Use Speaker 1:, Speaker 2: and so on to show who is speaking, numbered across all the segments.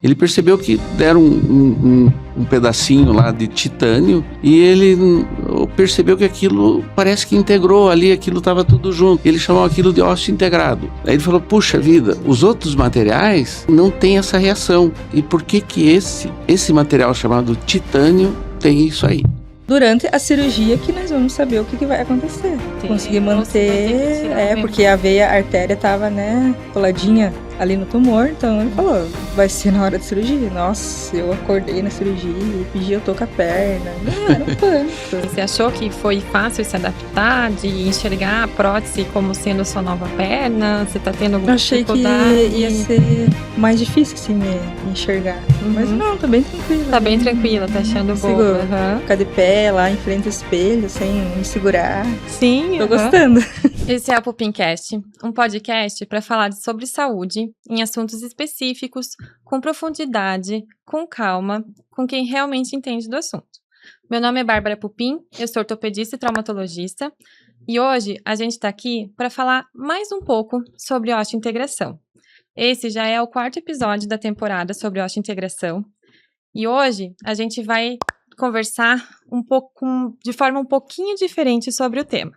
Speaker 1: Ele percebeu que deram um pedacinho lá de titânio e ele percebeu que aquilo parece que integrou ali, aquilo estava tudo junto. Ele chamou aquilo de ósseo integrado. Aí ele falou, puxa vida, os outros materiais não têm essa reação. E por que esse material chamado titânio tem isso aí?
Speaker 2: Durante a cirurgia que nós vamos saber o que vai acontecer. Conseguir manter, porque a veia, a artéria estava, coladinha ali no tumor, então ele falou, vai ser na hora da cirurgia. Nossa, eu acordei na cirurgia e pedi, eu tô com a perna. Era um pânico.
Speaker 3: Você achou que foi fácil se adaptar, de enxergar a prótese como sendo sua nova perna? Você tá tendo alguma dificuldade?
Speaker 2: Eu achei que ia ser mais difícil, assim, me enxergar. Mas não, tá bem tranquila.
Speaker 3: Tá bem tranquila, tá achando boa.
Speaker 2: Ficar de pé lá em frente ao espelho, sem me segurar.
Speaker 3: Sim.
Speaker 2: Tô gostando.
Speaker 3: Esse é a Pupincast, um podcast para falar sobre saúde em assuntos específicos, com profundidade, com calma, com quem realmente entende do assunto. Meu nome é Bárbara Pupin, eu sou ortopedista e traumatologista, e hoje a gente está aqui para falar mais um pouco sobre osteointegração. Esse já é o 4º episódio da temporada sobre osteointegração, e hoje a gente vai conversar de forma um pouquinho diferente sobre o tema.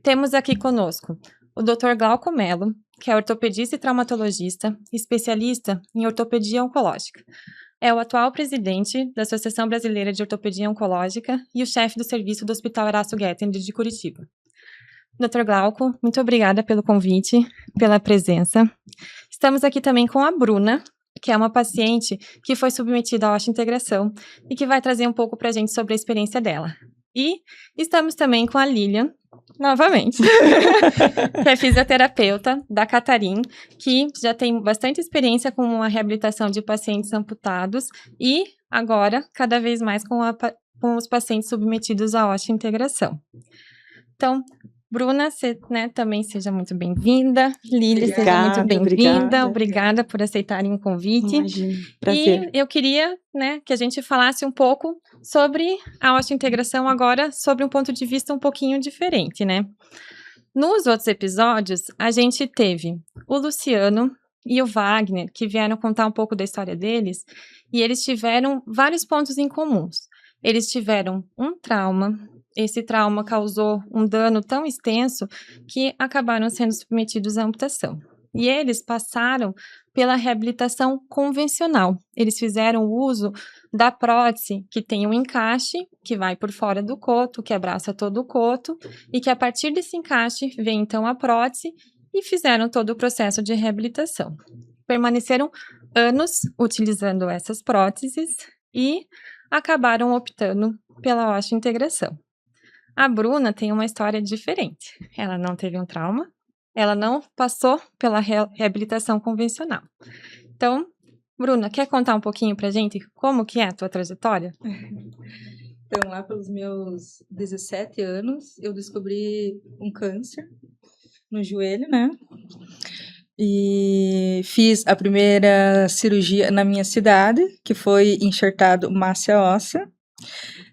Speaker 3: Temos aqui conosco o Dr. Glauco Melo, que é ortopedista e traumatologista, especialista em ortopedia oncológica. É o atual presidente da Associação Brasileira de Ortopedia Oncológica e o chefe do serviço do Hospital Horácio Guettner de Curitiba. Dr. Glauco, muito obrigada pelo convite, pela presença. Estamos aqui também com a Bruna, que é uma paciente que foi submetida à osteointegração e que vai trazer um pouco para a gente sobre a experiência dela. E estamos também com a Lilian, novamente, que é fisioterapeuta da Catarim, que já tem bastante experiência com a reabilitação de pacientes amputados e agora, cada vez mais, com os pacientes submetidos à osteointegração. Então, Bruna, você também seja muito bem-vinda. Lili, seja muito bem-vinda. Obrigada por aceitarem o convite.
Speaker 4: Imagina, prazer.
Speaker 3: E eu queria que a gente falasse um pouco sobre a osteointegração agora, sobre um ponto de vista um pouquinho diferente, né? Nos outros episódios, a gente teve o Luciano e o Wagner, que vieram contar um pouco da história deles, e eles tiveram vários pontos em comuns. Eles tiveram um trauma. Esse trauma causou um dano tão extenso que acabaram sendo submetidos à amputação. E eles passaram pela reabilitação convencional. Eles fizeram uso da prótese que tem um encaixe, que vai por fora do coto, que abraça todo o coto, e que a partir desse encaixe vem então a prótese e fizeram todo o processo de reabilitação. Permaneceram anos utilizando essas próteses e acabaram optando pela osteointegração. A Bruna tem uma história diferente. Ela não teve um trauma, ela não passou pela reabilitação convencional. Então, Bruna, quer contar um pouquinho pra gente como que é a tua trajetória?
Speaker 2: Então, lá pelos meus 17 anos, eu descobri um câncer no joelho, né? E fiz a primeira cirurgia na minha cidade, que foi enxertado massa óssea.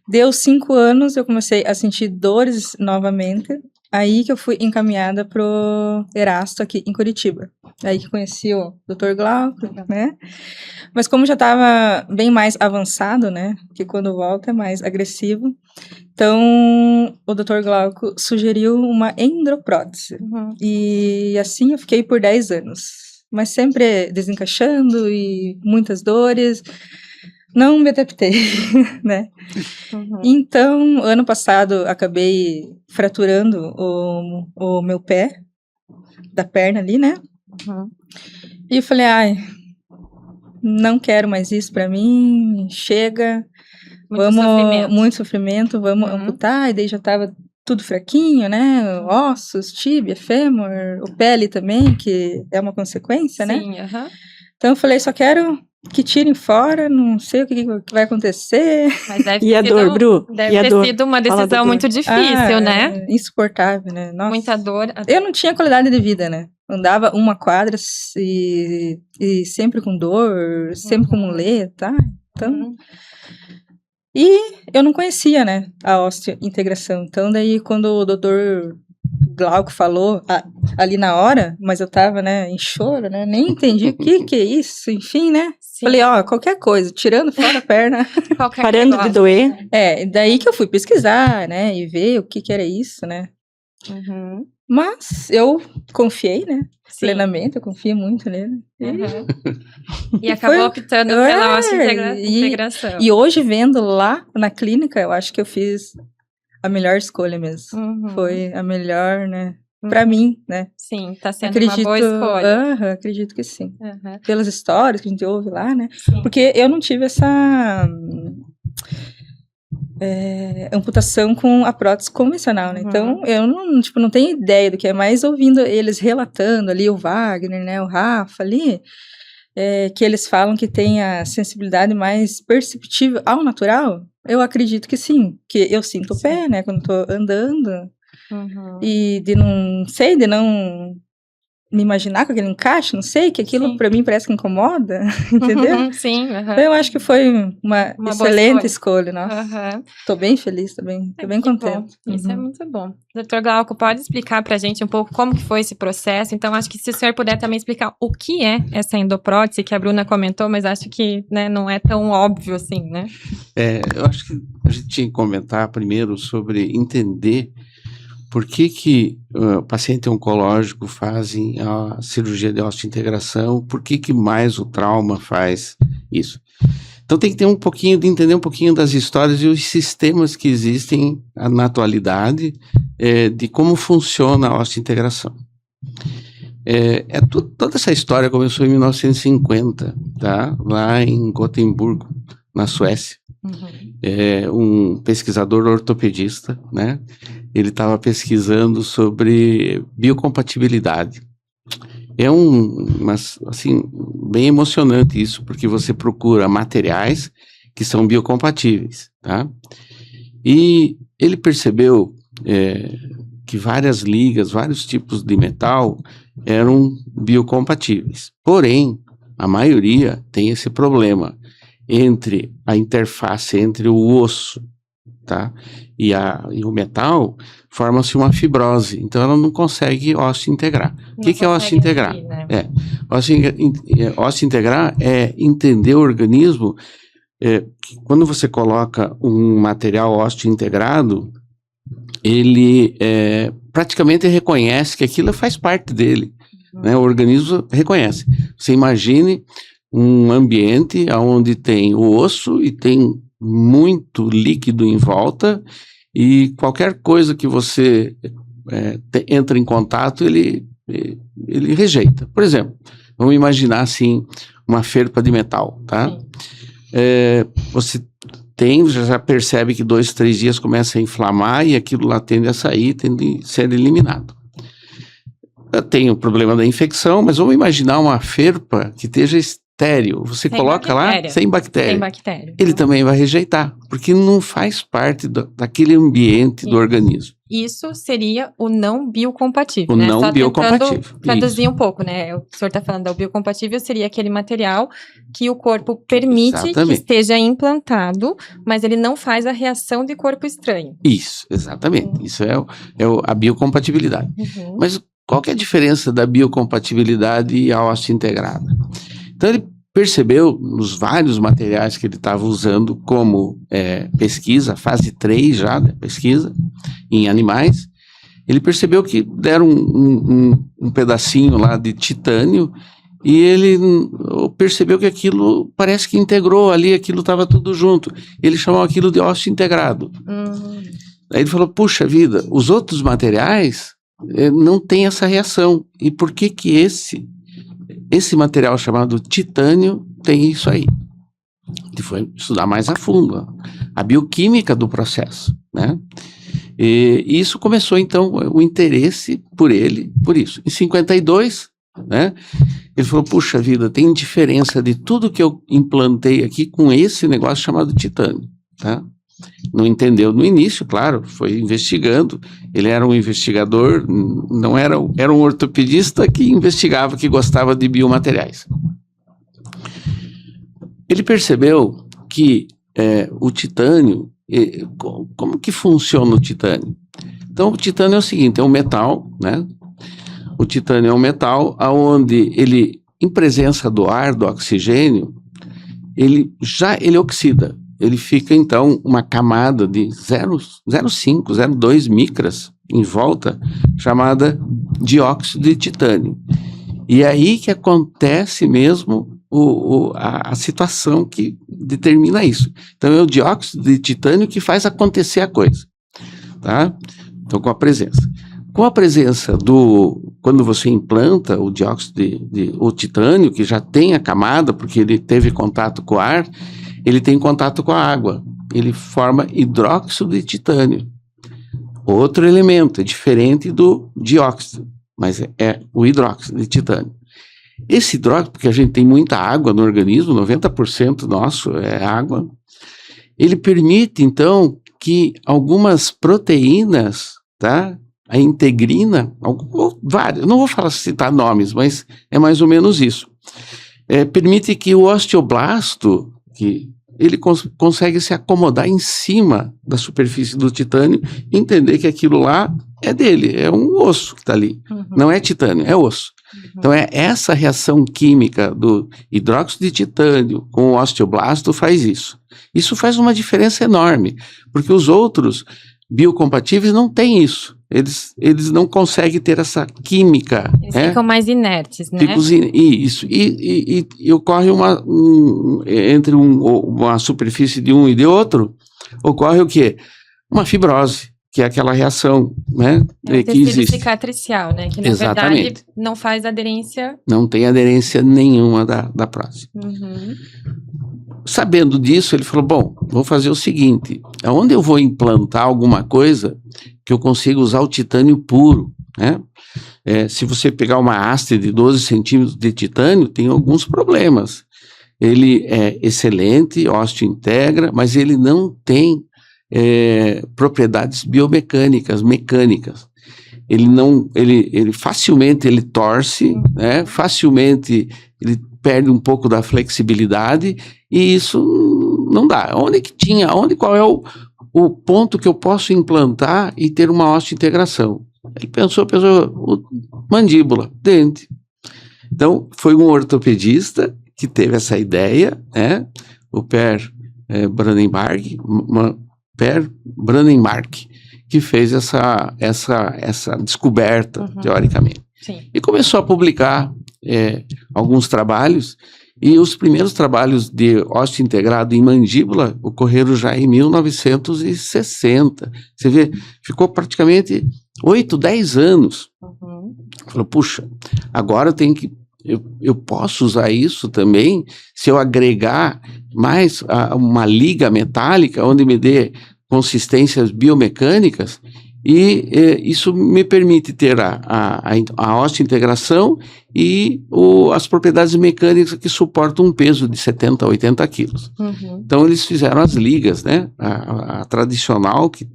Speaker 2: Deu 5 anos, eu comecei a sentir dores novamente. Aí que eu fui encaminhada pro Erasto aqui em Curitiba. Aí que conheci o Dr. Glauco, né? Mas como já estava bem mais avançado, né? Que quando volta é mais agressivo. Então, o Dr. Glauco sugeriu uma endoprótese. E assim eu fiquei por 10 anos. Mas sempre desencaixando e muitas dores. Não me adaptei, né? Então, ano passado, acabei fraturando o meu pé, da perna ali, né? E eu falei, não quero mais isso pra mim, chega. Muito sofrimento, vamos amputar. E daí já tava tudo fraquinho, né? Ossos, tíbia, fêmur, o pele também, que é uma consequência, né? Então eu falei, só quero que tirem fora, não sei o que vai acontecer.
Speaker 3: Mas deve
Speaker 4: e a dor, Bru?
Speaker 3: Deve ter sido uma decisão muito difícil, né?
Speaker 2: Insuportável, né? Nossa.
Speaker 3: Muita dor.
Speaker 2: Eu não tinha qualidade de vida, né? Andava uma quadra e sempre com dor, sempre com muleta, tá? Então... E eu não conhecia, né, a osteointegração. Então, daí, quando o doutor Glauco falou ali na hora, mas eu tava, né, em choro, né, nem entendi o que é isso, enfim, né.
Speaker 3: Sim.
Speaker 2: Falei, ó, qualquer coisa, tirando fora a perna.
Speaker 3: Qualquer
Speaker 4: Parando de
Speaker 3: negócio.
Speaker 4: doer.
Speaker 2: Daí que eu fui pesquisar, né, e ver o que era isso, né.
Speaker 3: Uhum.
Speaker 2: Mas eu confiei, né,
Speaker 3: Sim.
Speaker 2: plenamente, eu confio muito nele.
Speaker 3: Uhum. E acabou optando pela integração.
Speaker 2: E hoje, vendo lá na clínica, eu acho que eu fiz a melhor escolha mesmo.
Speaker 3: Uhum.
Speaker 2: Foi a melhor, né, pra mim, né.
Speaker 3: Sim, tá sendo uma boa escolha.
Speaker 2: Acredito que sim.
Speaker 3: Uhum.
Speaker 2: Pelas histórias que a gente ouve lá, né.
Speaker 3: Sim.
Speaker 2: Porque eu não tive essa amputação com a prótese convencional, né.
Speaker 3: Uhum.
Speaker 2: Então, eu não tenho ideia do que é, mas ouvindo eles relatando ali, o Wagner, né, o Rafa ali, que eles falam que tem a sensibilidade mais perceptível ao natural, eu acredito que sim, que eu sinto o pé, né, quando tô andando,
Speaker 3: Uhum.
Speaker 2: e de não me imaginar com aquele encaixe, não sei, que aquilo
Speaker 3: Sim.
Speaker 2: pra mim parece que incomoda, entendeu?
Speaker 3: Sim.
Speaker 2: Então eu acho que foi uma
Speaker 3: boa
Speaker 2: excelente escolha, nossa.
Speaker 3: Uhum.
Speaker 2: Tô bem feliz, tô bem
Speaker 3: Que
Speaker 2: contente.
Speaker 3: bom. Isso é
Speaker 2: Uhum.
Speaker 3: muito bom. Dr. Glauco, pode explicar pra gente um pouco como que foi esse processo? Então, acho que se o senhor puder também explicar o que é essa endoprótese, que a Bruna comentou, mas acho que, né, não é tão óbvio assim, né?
Speaker 1: Eu acho que a gente tinha que comentar primeiro sobre entender por que o paciente oncológico fazem a cirurgia de osteointegração, por que mais o trauma faz isso. Então tem que ter entender um pouquinho das histórias e os sistemas que existem na atualidade de como funciona a osteointegração. Toda essa história começou em 1950, tá? Lá em Gotemburgo, na Suécia. Um pesquisador ortopedista, né? Ele estava pesquisando sobre biocompatibilidade. Assim, bem emocionante isso, porque você procura materiais que são biocompatíveis, tá? E ele percebeu que várias ligas, vários tipos de metal eram biocompatíveis. Porém, a maioria tem esse problema entre a interface entre o osso, tá? E o metal, forma-se uma fibrose, então ela não consegue osteointegrar. O que é osteointegrar? Né? Osteointegrar é entender o organismo. Quando você coloca um material osteointegrado, ele praticamente reconhece que aquilo faz parte dele, né? O organismo reconhece. Você imagine um ambiente onde tem o osso e tem muito líquido em volta, e qualquer coisa que você entra em contato, ele rejeita. Por exemplo, vamos imaginar assim, uma felpa de metal, tá? Você já percebe que 2, 3 dias começa a inflamar e aquilo lá tende a sair, tende a ser eliminado. Tem o problema da infecção, mas vamos imaginar uma felpa que esteja estéril. Você coloca lá sem bactéria. Ele também vai rejeitar, porque não faz parte daquele ambiente do organismo.
Speaker 3: Isso seria o não biocompatível,
Speaker 1: o
Speaker 3: né?
Speaker 1: não
Speaker 3: Só
Speaker 1: biocompatível.
Speaker 3: Traduzir um pouco, né? O senhor está falando, o biocompatível seria aquele material que o corpo permite que esteja implantado, mas ele não faz a reação de corpo estranho.
Speaker 1: Isso, exatamente. Isso é a biocompatibilidade. Mas qual que é a diferença da biocompatibilidade e a osteointegrada? Então ele percebeu nos vários materiais que ele estava usando como pesquisa, fase 3 já, né, pesquisa em animais, ele percebeu que deram um pedacinho lá de titânio e ele percebeu que aquilo parece que integrou ali, aquilo estava tudo junto. Ele chamou aquilo de osteointegrado. Aí ele falou, puxa vida, os outros materiais não têm essa reação. E por que esse material chamado titânio tem isso aí? Ele foi estudar mais a fundo a bioquímica do processo, né? E isso começou, então, o interesse por isso. Em 52, né, ele falou, puxa vida, tem diferença de tudo que eu implantei aqui com esse negócio chamado titânio, tá? Não entendeu no início, claro, foi investigando. Ele era um investigador, não era um ortopedista que investigava, que gostava de biomateriais. Ele percebeu que o titânio, como que funciona o titânio? Então, o titânio é o seguinte, é um metal, né? O titânio é um metal onde ele, em presença do ar, do oxigênio, ele oxida. Ele fica, então, uma camada de 0,5, 0,2 micras em volta, chamada dióxido de titânio. E é aí que acontece mesmo a situação que determina isso. Então, é o dióxido de titânio que faz acontecer a coisa, tá? Então, com a presença quando você implanta o dióxido o titânio, que já tem a camada, porque ele teve contato com o ar, ele tem contato com a água, ele forma hidróxido de titânio. Outro elemento, é diferente do dióxido, mas é o hidróxido de titânio. Esse hidróxido, porque a gente tem muita água no organismo, 90% nosso é água, ele permite, então, que algumas proteínas, tá? A integrina, várias, não vou citar nomes, mas é mais ou menos isso. Permite que o osteoblasto, que ele consegue se acomodar em cima da superfície do titânio e entender que aquilo lá é dele, é um osso que está ali. Não é titânio, é osso. Então, essa reação química do hidróxido de titânio com o osteoblasto faz isso. Isso faz uma diferença enorme, porque os outros biocompatíveis não têm isso. Eles não conseguem ter essa química.
Speaker 3: Eles ficam mais inertes, né?
Speaker 1: Isso. E ocorre entre uma superfície de um e de outro, ocorre o quê? Uma fibrose, que é aquela reação, né?
Speaker 3: É o
Speaker 1: que existe.
Speaker 3: Cicatricial, né? Que na
Speaker 1: Exatamente.
Speaker 3: verdade não faz aderência.
Speaker 1: Não tem aderência nenhuma da prótese. Sabendo disso, ele falou, bom, vou fazer o seguinte, aonde eu vou implantar alguma coisa que eu consiga usar o titânio puro, né? Se você pegar uma haste de 12 centímetros de titânio, tem alguns problemas. Ele é excelente, osteointegra, mas ele não tem propriedades biomecânicas, mecânicas. Ele facilmente ele torce, né? Facilmente ele perde um pouco da flexibilidade e isso não dá. Qual é o ponto que eu posso implantar e ter uma osteointegração? Ele pensou, mandíbula, dente. Então, foi um ortopedista que teve essa ideia, né? O Per Brandenmark, que fez essa descoberta, teoricamente.
Speaker 3: Sim.
Speaker 1: E começou a publicar alguns trabalhos, e os primeiros trabalhos de ósseo integrado em mandíbula ocorreram já em 1960. Você vê, ficou praticamente 8, 10 anos. Falou, puxa, agora eu posso usar isso também se eu agregar mais uma liga metálica onde me dê consistências biomecânicas e isso me permite ter a osteointegração e as propriedades mecânicas que suportam um peso de 70 a 80 quilos. Então eles fizeram as ligas, né? A tradicional, que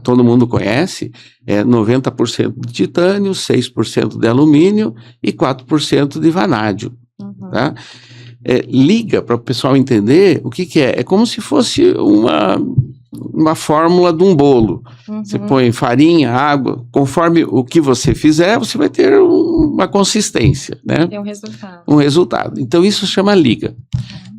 Speaker 1: todo mundo conhece, é 90% de titânio, 6% de alumínio e 4% de vanádio. Tá? Liga, para o pessoal entender o que é. É como se fosse uma fórmula de um bolo. Você põe farinha, água, conforme o que você fizer, você vai ter uma consistência, né?
Speaker 3: Tem um resultado.
Speaker 1: Um resultado. Então isso chama liga.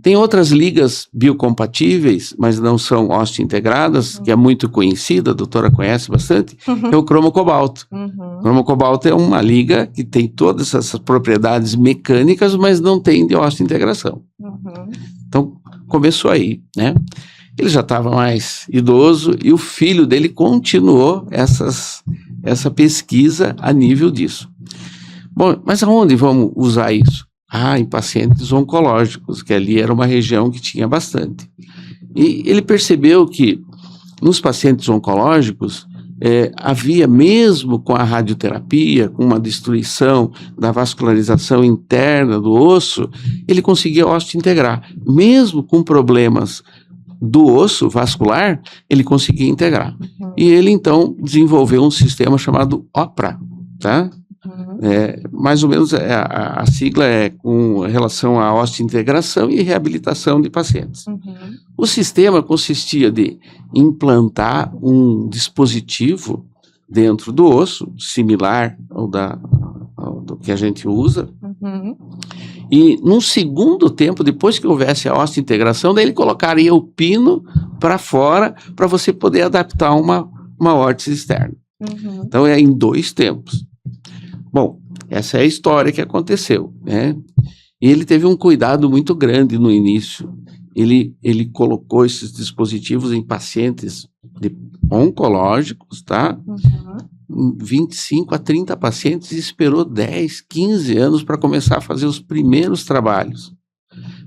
Speaker 1: Tem outras ligas biocompatíveis, mas não são osteointegradas, que é muito conhecida, a doutora conhece bastante, é o cromo-cobalto. O cromo-cobalto é uma liga que tem todas essas propriedades mecânicas, mas não tem de osteointegração. Então, começou aí, né? Ele já estava mais idoso e o filho dele continuou essa pesquisa a nível disso. Bom, mas aonde vamos usar isso? Em pacientes oncológicos, que ali era uma região que tinha bastante. E ele percebeu que nos pacientes oncológicos havia, mesmo com a radioterapia, com uma destruição da vascularização interna do osso, ele conseguia osteointegrar. Mesmo com problemas do osso vascular, ele conseguia integrar. E ele, então, desenvolveu um sistema chamado OPRA, tá? Mais ou menos a sigla é com relação à osteointegração e reabilitação de pacientes. O sistema consistia de implantar um dispositivo dentro do osso, similar ao do que a gente usa. E num segundo tempo, depois que houvesse a osteointegração, daí ele colocaria o pino para fora para você poder adaptar uma órtese externa. Então é em 2 tempos. Bom, essa é a história que aconteceu, né? E ele teve um cuidado muito grande no início. Ele colocou esses dispositivos em pacientes oncológicos, tá? 25 a 30 pacientes e esperou 10, 15 anos para começar a fazer os primeiros trabalhos,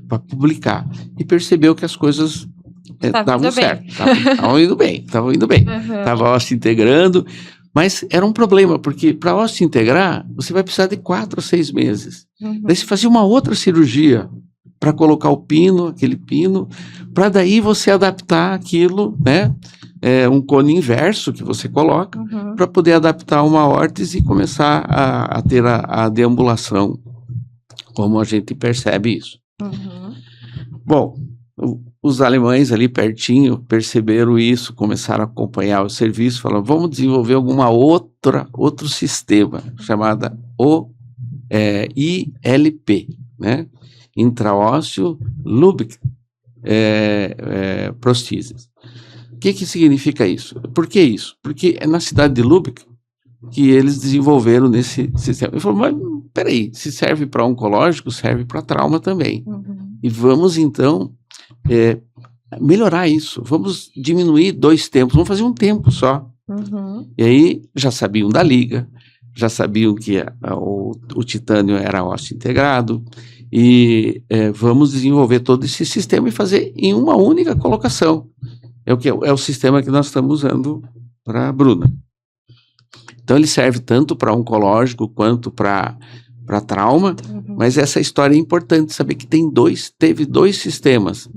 Speaker 1: para publicar. E percebeu que as coisas davam certo, estavam indo bem, estava se integrando, mas era um problema, porque para se integrar, você vai precisar de 4 a 6 meses. Daí você fazia uma outra cirurgia para colocar aquele pino, para daí você adaptar aquilo, né? Um cone inverso que você coloca, para poder adaptar uma órtese e começar a ter a deambulação, como a gente percebe isso. Bom, os alemães ali pertinho perceberam isso, começaram a acompanhar o serviço, falaram, vamos desenvolver outro sistema, chamado ILP, né? Intraósseo Lübeck Prosthesis. O que significa isso? Por que isso? Porque é na cidade de Lübeck que eles desenvolveram nesse sistema. Ele falou, mas peraí, se serve para oncológico, serve para trauma também. E vamos então melhorar isso, vamos diminuir 2 tempos, vamos fazer um tempo só. E aí já sabiam da liga, já sabiam que o titânio era ósseo integrado, e vamos desenvolver todo esse sistema e fazer em uma única colocação. É o sistema que nós estamos usando para a Bruna. Então ele serve tanto para oncológico quanto para trauma, mas essa história é importante, saber que teve 2 sistemas.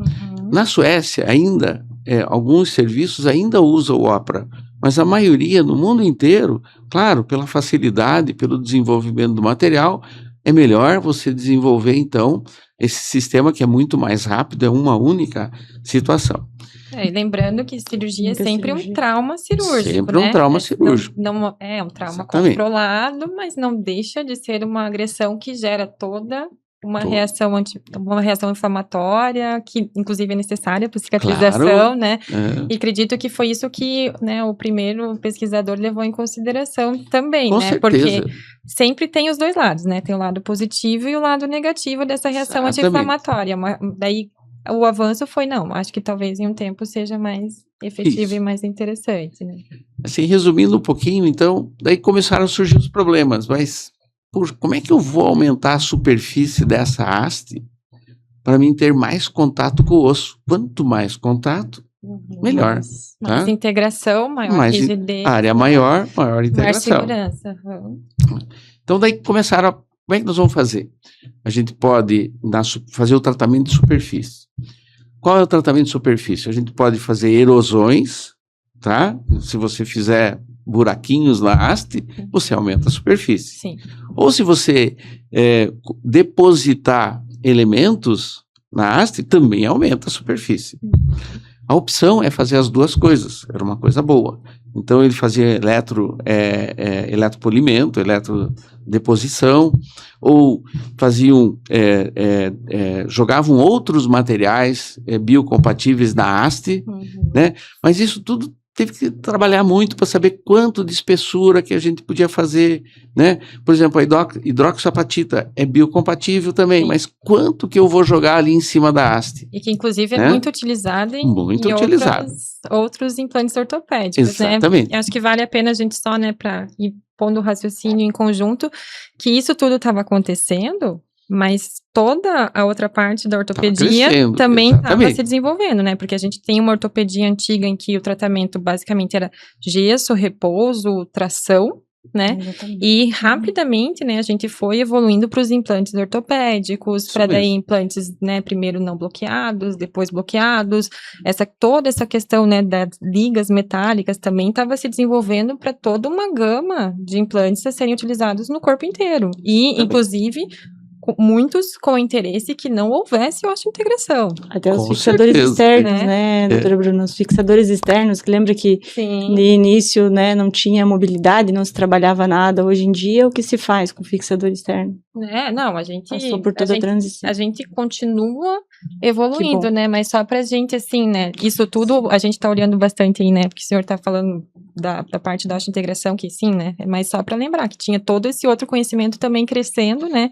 Speaker 1: Na Suécia ainda, alguns serviços ainda usam o OPRA, mas a maioria no mundo inteiro, claro, pela facilidade, pelo desenvolvimento do material, é melhor você desenvolver então esse sistema que é muito mais rápido, é uma única situação.
Speaker 3: E lembrando que cirurgia é sempre um trauma cirúrgico,
Speaker 1: sempre um trauma cirúrgico.
Speaker 3: Não é um trauma
Speaker 1: Exatamente.
Speaker 3: controlado, mas não deixa de ser uma agressão que gera toda uma reação inflamatória, que inclusive é necessária para cicatrização,
Speaker 1: claro,
Speaker 3: né? E acredito que foi isso que, né, o primeiro pesquisador levou em consideração também,
Speaker 1: Com
Speaker 3: né?
Speaker 1: certeza.
Speaker 3: Porque sempre tem os 2 lados, né? Tem o lado positivo e o lado negativo dessa reação anti-inflamatória. Daí o avanço foi, acho que talvez em um tempo seja mais efetivo e mais interessante, né?
Speaker 1: Assim, resumindo um pouquinho, então, daí começaram a surgir os problemas, mas como é que eu vou aumentar a superfície dessa haste para mim ter mais contato com o osso? Quanto mais contato, melhor.
Speaker 3: Mais integração, maior rigidez.
Speaker 1: Área maior integração.
Speaker 3: Maior segurança.
Speaker 1: Então daí começaram como é que nós vamos fazer? A gente pode fazer o tratamento de superfície. Qual é o tratamento de superfície? A gente pode fazer erosões, tá? Se você fizer buraquinhos na haste, você aumenta a superfície.
Speaker 3: Sim.
Speaker 1: Ou se você depositar elementos na haste, também aumenta a superfície. A opção é fazer as 2 coisas, era uma coisa boa. Então ele fazia eletropolimento, eletrodeposição, ou faziam, jogavam outros materiais biocompatíveis na haste, né? Mas isso tudo teve que trabalhar muito para saber quanto de espessura que a gente podia fazer, né? Por exemplo, a hidroxapatita é biocompatível também, mas quanto que eu vou jogar ali em cima da haste?
Speaker 3: E que inclusive é muito utilizado em outros implantes ortopédicos,
Speaker 1: exatamente,
Speaker 3: né? Eu acho que vale a pena a gente só, né, para ir pondo o raciocínio em conjunto, que isso tudo estava acontecendo, mas toda a outra parte da ortopedia também estava se desenvolvendo, né? Porque a gente tem uma ortopedia antiga em que o tratamento basicamente era gesso, repouso, tração, né? E rapidamente, né, a gente foi evoluindo para os implantes ortopédicos, para daí implantes, né, primeiro não bloqueados, depois bloqueados. Toda essa questão, né, das ligas metálicas também estava se desenvolvendo para toda uma gama de implantes a serem utilizados no corpo inteiro. E, inclusive, muitos com interesse que não houvesse osteointegração.
Speaker 4: Até os
Speaker 1: Com
Speaker 4: fixadores
Speaker 1: certeza.
Speaker 4: externos,
Speaker 3: É.
Speaker 4: né, doutora Bruna? Os fixadores externos, que lembra que
Speaker 3: Sim.
Speaker 4: no início, né, não tinha mobilidade, não se trabalhava nada. Hoje em dia, o que se faz com fixador externo?
Speaker 3: Não, a gente...
Speaker 4: Passou por toda a transição.
Speaker 3: A gente continua evoluindo,
Speaker 4: Que bom.
Speaker 3: né? Mas só pra gente, assim, né? Isso tudo a gente tá olhando bastante aí, né? Porque o senhor tá falando da parte da osteointegração, que sim, né? Mas só pra lembrar que tinha todo esse outro conhecimento também crescendo, né?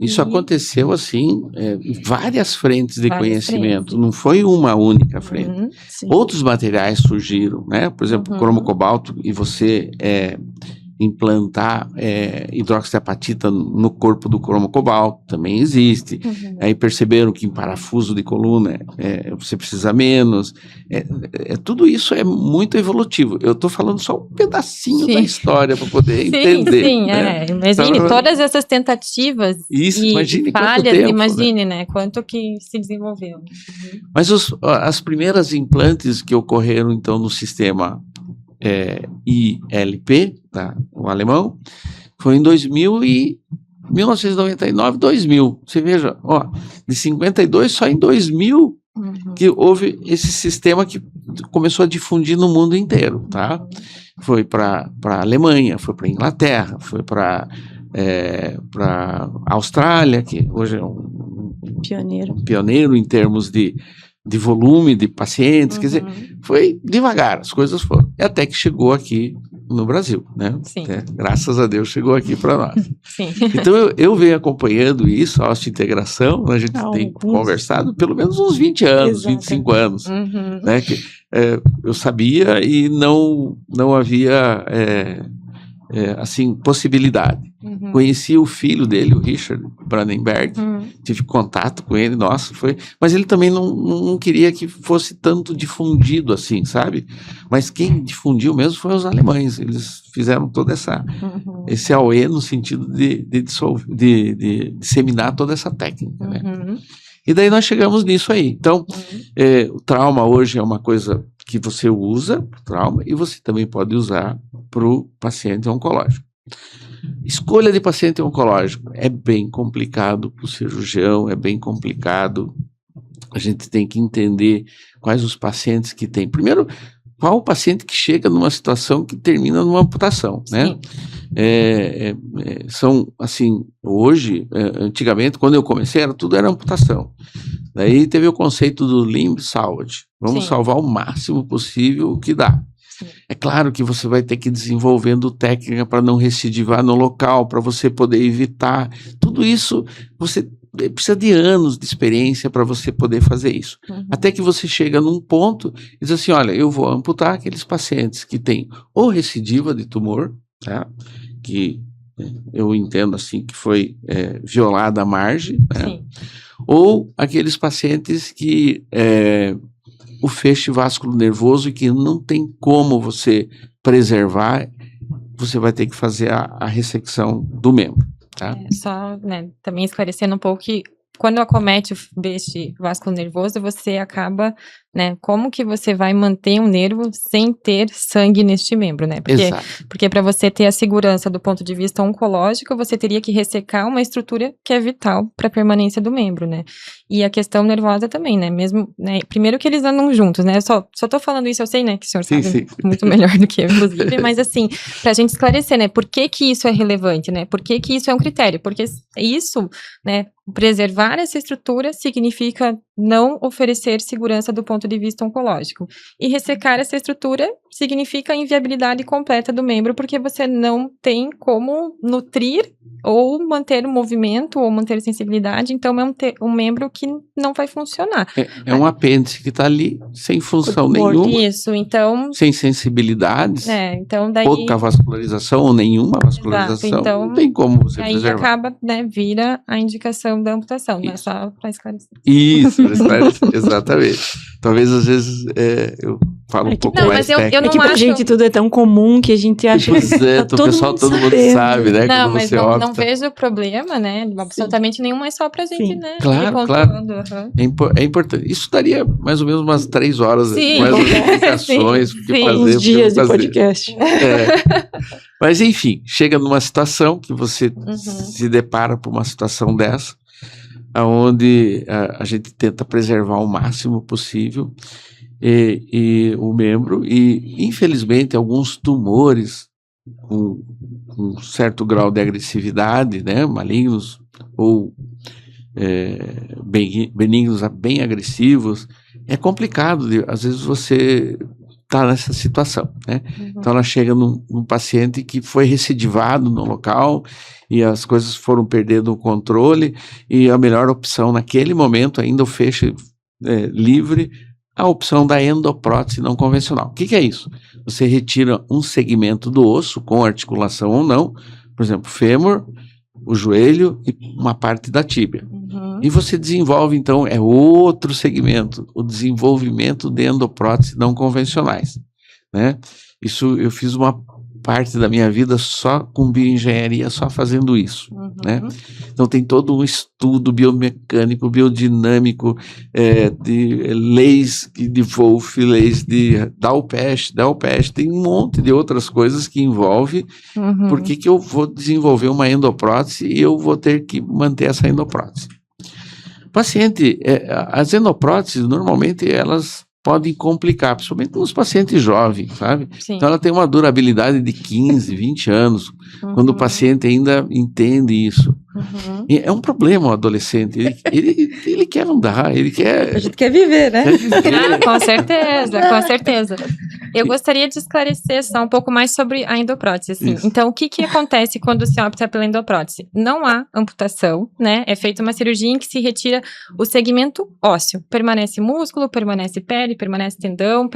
Speaker 1: Isso
Speaker 3: E-
Speaker 1: aconteceu assim, em várias frentes de
Speaker 3: Várias
Speaker 1: conhecimento,
Speaker 3: frentes.
Speaker 1: não foi uma única frente.
Speaker 3: Uhum.
Speaker 4: Sim.
Speaker 1: Outros materiais surgiram, né? Por exemplo,
Speaker 3: Uhum.
Speaker 1: cromo-cobalto, e você implantar hidróxido de apatita no corpo do cromo-cobalto, também existe.
Speaker 3: Uhum.
Speaker 1: Aí perceberam que em parafuso de coluna você precisa menos. Tudo isso é muito evolutivo. Eu estou falando só um pedacinho
Speaker 3: Sim.
Speaker 1: da história para poder entender.
Speaker 3: Sim,
Speaker 1: né?
Speaker 3: imagine
Speaker 1: Então,
Speaker 3: todas essas tentativas
Speaker 1: Isso,
Speaker 3: e
Speaker 1: imagine quanto
Speaker 3: falhas,
Speaker 1: tempo, né?
Speaker 3: imagine, né? Quanto que se desenvolveu.
Speaker 1: Mas as primeiras implantes que ocorreram, então, no sistema ILP, tá, o alemão, foi em 1999, 2000. Você veja, ó, de 52, só em 2000
Speaker 3: Uhum.
Speaker 1: que houve esse sistema que começou a difundir no mundo inteiro, tá? Foi para a Alemanha, foi para a Inglaterra, foi para Austrália, que hoje é um
Speaker 4: Pioneiro.
Speaker 1: pioneiro em termos de volume de pacientes, quer dizer,
Speaker 3: Uhum.
Speaker 1: foi devagar, as coisas foram. E até que chegou aqui no Brasil, né?
Speaker 3: Sim.
Speaker 1: Graças a Deus chegou aqui para nós.
Speaker 3: Sim.
Speaker 1: Então eu venho acompanhando isso, a osteointegração, a gente tem conversado pelo menos uns 20 anos,
Speaker 4: Exato.
Speaker 1: 25 anos,
Speaker 3: Uhum.
Speaker 1: né? Que eu sabia e não havia assim, possibilidade.
Speaker 3: Uhum.
Speaker 1: Conheci o filho dele, o Richard Brandenberg,
Speaker 3: Uhum.
Speaker 1: tive contato com ele, nossa, mas ele também não queria que fosse tanto difundido assim, sabe? Mas quem difundiu mesmo foi os alemães, eles fizeram toda
Speaker 3: Uhum.
Speaker 1: esse AOE no sentido de disseminar toda essa técnica, né?
Speaker 3: Uhum.
Speaker 1: E daí nós chegamos nisso aí. Então,
Speaker 3: Uhum.
Speaker 1: o trauma hoje é uma coisa que você usa para o trauma e você também pode usar para o paciente oncológico. Escolha de paciente oncológico é bem complicado para o cirurgião, é bem complicado. A gente tem que entender quais os pacientes que tem. Primeiro, qual o paciente que chega numa situação que termina numa amputação, né?
Speaker 3: Sim.
Speaker 1: São, assim, hoje, antigamente, quando eu comecei, tudo era amputação. Daí teve o conceito do limb salvage. Vamos
Speaker 3: Sim.
Speaker 1: salvar o máximo possível o que dá.
Speaker 3: Sim.
Speaker 1: É claro que você vai ter que ir desenvolvendo técnica para não recidivar no local, para você poder evitar. Tudo isso, você precisa de anos de experiência para você poder fazer isso.
Speaker 3: Uhum.
Speaker 1: Até que você chega num ponto e diz assim, olha, eu vou amputar aqueles pacientes que têm ou recidiva de tumor, tá? Que eu entendo assim que foi violada a margem, né?
Speaker 3: Sim.
Speaker 1: Ou aqueles pacientes que o feixe vasculo nervoso e que não tem como você preservar, você vai ter que fazer a ressecção do membro, tá?
Speaker 3: Só, né, também esclarecendo um pouco que quando acomete o feixe vasculo nervoso, você acaba, né, como que você vai manter um nervo sem ter sangue neste membro, né?
Speaker 1: Exato.
Speaker 3: Porque para você ter a segurança do ponto de vista oncológico, você teria que ressecar uma estrutura que é vital para a permanência do membro, né? E a questão nervosa também, né? Mesmo, né? Primeiro que eles andam juntos, né? Eu só tô falando isso, eu sei, né, que o senhor
Speaker 1: Sim,
Speaker 3: sabe
Speaker 1: sim.
Speaker 3: muito melhor do que eu, inclusive, mas assim, pra gente esclarecer, né? Por que que isso é relevante, né? Por que que isso é um critério? Porque isso, né, preservar essa estrutura significa não oferecer segurança do ponto de vista oncológico. E ressecar essa estrutura significa a inviabilidade completa do membro, porque você não tem como nutrir ou manter o movimento ou manter sensibilidade, então é um membro que não vai funcionar.
Speaker 1: É um apêndice que está ali, sem função nenhuma,
Speaker 3: Isso, então...
Speaker 1: sem sensibilidades,
Speaker 3: então daí...
Speaker 1: pouca vascularização ou nenhuma vascularização,
Speaker 3: Exato, então,
Speaker 1: não tem como você
Speaker 3: aí
Speaker 1: preservar.
Speaker 3: acaba, né, vira a indicação da amputação, não é
Speaker 1: Isso.
Speaker 3: só para esclarecer.
Speaker 1: Isso, exatamente. Talvez às vezes eu falo um pouco
Speaker 3: Não,
Speaker 1: mais
Speaker 3: mas eu
Speaker 1: técnico.
Speaker 3: não
Speaker 4: É que pra
Speaker 3: acho-
Speaker 4: gente tudo é tão comum que a gente acha
Speaker 1: Pois
Speaker 4: que
Speaker 1: é,
Speaker 4: tá
Speaker 1: o pessoal, todo mundo
Speaker 4: sabendo.
Speaker 1: sabe, né?
Speaker 3: Não,
Speaker 1: Quando
Speaker 3: mas
Speaker 1: você
Speaker 3: não
Speaker 1: opta.
Speaker 3: vejo problema, né? Absolutamente nenhum, é só pra gente,
Speaker 4: Sim.
Speaker 3: né?
Speaker 1: Claro,
Speaker 3: ir
Speaker 1: claro.
Speaker 3: pontuando, aham.
Speaker 1: É importante. Isso daria mais ou menos umas 3 horas,
Speaker 3: Sim.
Speaker 1: mais umas explicações,
Speaker 3: Sim,
Speaker 1: porque
Speaker 3: sim.
Speaker 1: fazer,
Speaker 4: Uns
Speaker 1: porque
Speaker 4: dias de
Speaker 1: fazer.
Speaker 4: podcast.
Speaker 1: É. Mas enfim, chega numa situação que você
Speaker 3: Uhum.
Speaker 1: se depara por uma situação dessa, onde a gente tenta preservar o máximo possível e o membro, e infelizmente alguns tumores com um certo grau de agressividade, né, malignos ou benignos bem agressivos, é complicado, às vezes você está nessa situação, né?
Speaker 3: Uhum.
Speaker 1: Então ela chega num paciente que foi recidivado no local e as coisas foram perdendo o controle, e a melhor opção naquele momento, ainda o feixe livre, a opção da endoprótese não convencional. O que é isso? Você retira um segmento do osso, com articulação ou não, por exemplo, fêmur, o joelho e uma parte da tíbia.
Speaker 3: Uhum.
Speaker 1: E você desenvolve, então, outro segmento, o desenvolvimento de endoprótese não convencionais, né? Isso, eu fiz uma parte da minha vida só com bioengenharia, só fazendo isso,
Speaker 3: Uhum.
Speaker 1: né? Então tem todo um estudo biomecânico, biodinâmico, de leis de Wolff, leis de Dalpest, tem um monte de outras coisas que envolve
Speaker 3: Uhum.
Speaker 1: por que eu vou desenvolver uma endoprótese e eu vou ter que manter essa endoprótese. Paciente, as endopróteses, normalmente, elas podem complicar, principalmente nos pacientes jovens, sabe?
Speaker 3: Sim.
Speaker 1: Então, ela tem uma durabilidade de 15, 20 anos, quando o paciente ainda entende isso.
Speaker 3: Uhum.
Speaker 1: E é um problema o adolescente, ele quer andar, ele
Speaker 2: A
Speaker 1: quer
Speaker 2: gente quer viver, né?
Speaker 1: viver.
Speaker 3: Ah, com certeza, com certeza. Eu gostaria de esclarecer só um pouco mais sobre a endoprótese, assim.
Speaker 1: Isso.
Speaker 3: Então, o que acontece quando se opta pela endoprótese? Não há amputação, né? É feita uma cirurgia em que se retira o segmento ósseo. Permanece músculo, permanece pele, permanece tendão,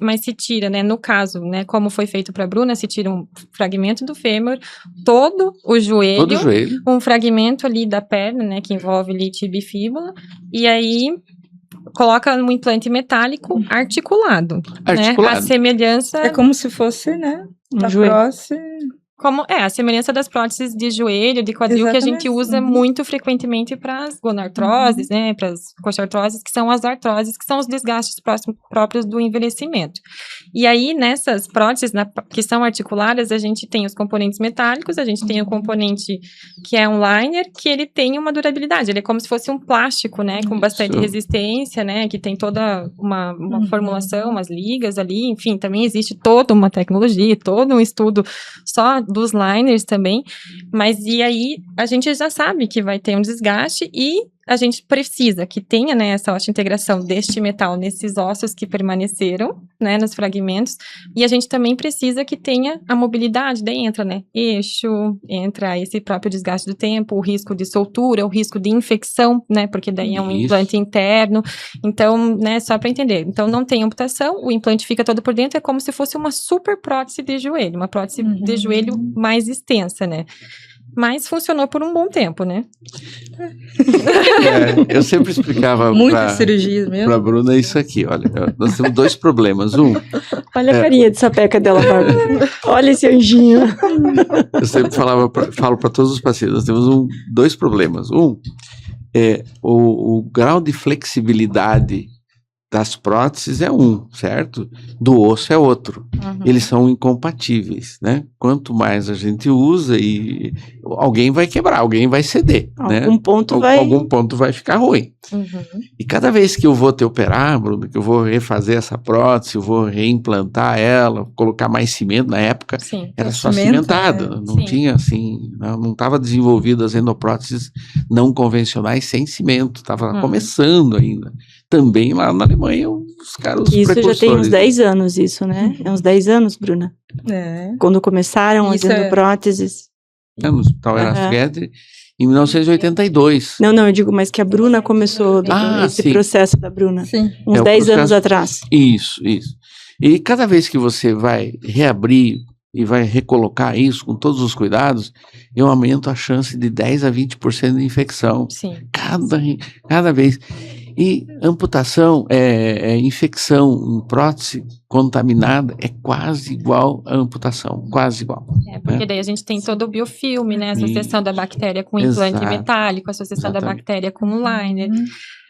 Speaker 3: mas se tira, né? No caso, né? Como foi feito para a Bruna, se tira um fragmento do fêmur, todo o joelho,
Speaker 1: Todo o joelho.
Speaker 3: um fragmento ali da perna, né? Que envolve ali tibia e fíbula, e aí coloca um implante metálico articulado, né?
Speaker 1: Articulado.
Speaker 3: A semelhança
Speaker 2: É como se fosse, né?
Speaker 4: Um
Speaker 2: A
Speaker 4: joelho.
Speaker 2: prótese.
Speaker 3: a semelhança das próteses de joelho, de quadril, que a gente
Speaker 2: Exatamente.
Speaker 3: usa
Speaker 2: Uhum.
Speaker 3: muito frequentemente para as gonartroses, né, para as coxartroses, que são as artroses, que são os desgastes próprios do envelhecimento. E aí, nessas próteses que são articuladas, a gente tem os componentes metálicos, a gente tem o componente que é um liner, que ele tem uma durabilidade, ele é como se fosse um plástico, né, com bastante
Speaker 1: Isso.
Speaker 3: resistência, né, que tem toda uma formulação, umas ligas ali, enfim, também existe toda uma tecnologia, todo um estudo só dos liners também, mas e aí a gente já sabe que vai ter um desgaste e a gente precisa que tenha, né, essa integração deste metal nesses ossos que permaneceram, né, nos fragmentos, e a gente também precisa que tenha a mobilidade, daí entra, né, eixo, entra esse próprio desgaste do tempo, o risco de soltura, o risco de infecção, né, porque daí é um
Speaker 1: Isso.
Speaker 3: implante interno, então, né, só para entender, então não tem amputação, o implante fica todo por dentro, é como se fosse uma super prótese de joelho, uma prótese de joelho mais extensa, né, mas funcionou por um bom tempo, né?
Speaker 1: Eu sempre explicava
Speaker 2: Muitas cirurgias mesmo.
Speaker 1: para a Bruna isso aqui, olha, nós temos 2 problemas.
Speaker 4: Olha a carinha de sapeca dela, Bárbara. Olha esse anjinho.
Speaker 1: Eu sempre falo para todos os pacientes, nós temos 2 problemas. É o grau de flexibilidade das próteses é certo? Do osso é outro.
Speaker 3: Uhum.
Speaker 1: Eles são incompatíveis, né? Quanto mais a gente usa, e alguém vai quebrar, alguém vai ceder, né?
Speaker 4: Algum ponto
Speaker 1: Algum ponto vai ficar ruim.
Speaker 3: Uhum.
Speaker 1: E cada vez que eu vou te operar, Bruno, que eu vou refazer essa prótese, eu vou reimplantar ela, colocar mais cimento, na época
Speaker 3: Sim.
Speaker 1: era só
Speaker 2: Cimento,
Speaker 1: cimentada, não
Speaker 3: Sim.
Speaker 1: tinha assim, não estava desenvolvido as endopróteses não convencionais sem cimento, estava começando ainda. Também lá na Alemanha, os caras, os
Speaker 4: Isso já tem uns
Speaker 1: precursores.
Speaker 4: 10 anos, isso, né? É uns 10 anos, Bruna.
Speaker 2: É.
Speaker 4: Quando começaram
Speaker 2: Isso
Speaker 4: as
Speaker 2: é-
Speaker 4: endopróteses.
Speaker 1: No Hospital Erasmo Guedes, em 1982.
Speaker 4: Não, eu digo, mas que a Bruna começou, esse
Speaker 1: sim.
Speaker 4: processo da Bruna.
Speaker 2: Sim.
Speaker 4: Uns
Speaker 1: o
Speaker 4: 10 anos
Speaker 1: processo-
Speaker 4: atrás.
Speaker 1: Isso. E cada vez que você vai reabrir e vai recolocar isso com todos os cuidados, eu aumento a chance de 10 a 20% de infecção.
Speaker 3: Sim.
Speaker 1: Cada vez. E amputação, infecção em prótese contaminada é quase igual a amputação, quase igual.
Speaker 3: Porque daí a gente tem todo o biofilme, né? A associação da bactéria com implante
Speaker 1: Exato.
Speaker 3: metálico, a associação da
Speaker 1: Exatamente.
Speaker 3: bactéria com o liner.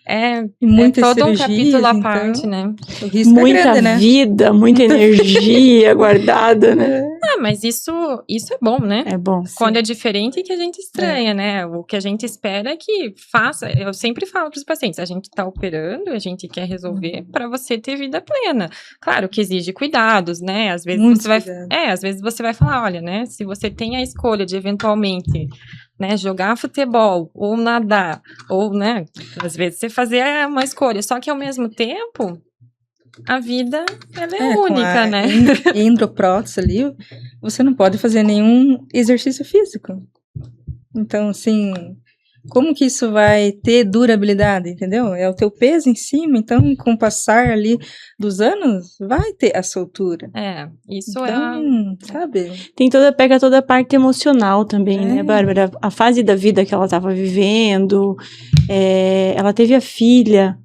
Speaker 3: É
Speaker 2: E muitas
Speaker 3: todo um
Speaker 2: cirurgias,
Speaker 3: capítulo à
Speaker 2: então,
Speaker 3: parte, né?
Speaker 2: O risco
Speaker 4: Muita
Speaker 2: é grande, né?
Speaker 4: vida, muita energia guardada, né?
Speaker 3: Mas isso é bom, né?
Speaker 4: É bom.
Speaker 3: Quando é diferente que a gente estranha, né? O que a gente espera é que faça. Eu sempre falo para os pacientes, a gente está operando, a gente quer resolver para você ter vida plena. Claro que exige cuidados, né? Às vezes
Speaker 2: Muitos
Speaker 3: você vai,
Speaker 2: cuidados.
Speaker 3: às vezes você vai falar, olha, né? Se você tem a escolha de eventualmente, né, jogar futebol ou nadar, ou, né, às vezes você fazer uma escolha, só que ao mesmo tempo a vida ela é
Speaker 2: com
Speaker 3: única,
Speaker 2: a
Speaker 3: né?
Speaker 2: Endoprótese ali, você não pode fazer nenhum exercício físico. Então, assim, como que isso vai ter durabilidade, entendeu? É o teu peso em cima, então, com o passar ali dos anos, vai ter a soltura.
Speaker 3: Isso
Speaker 2: Então, sabe?
Speaker 4: Pega toda a parte emocional também, né,
Speaker 2: É.
Speaker 4: Bárbara? A fase da vida que ela estava vivendo, ela teve a filha,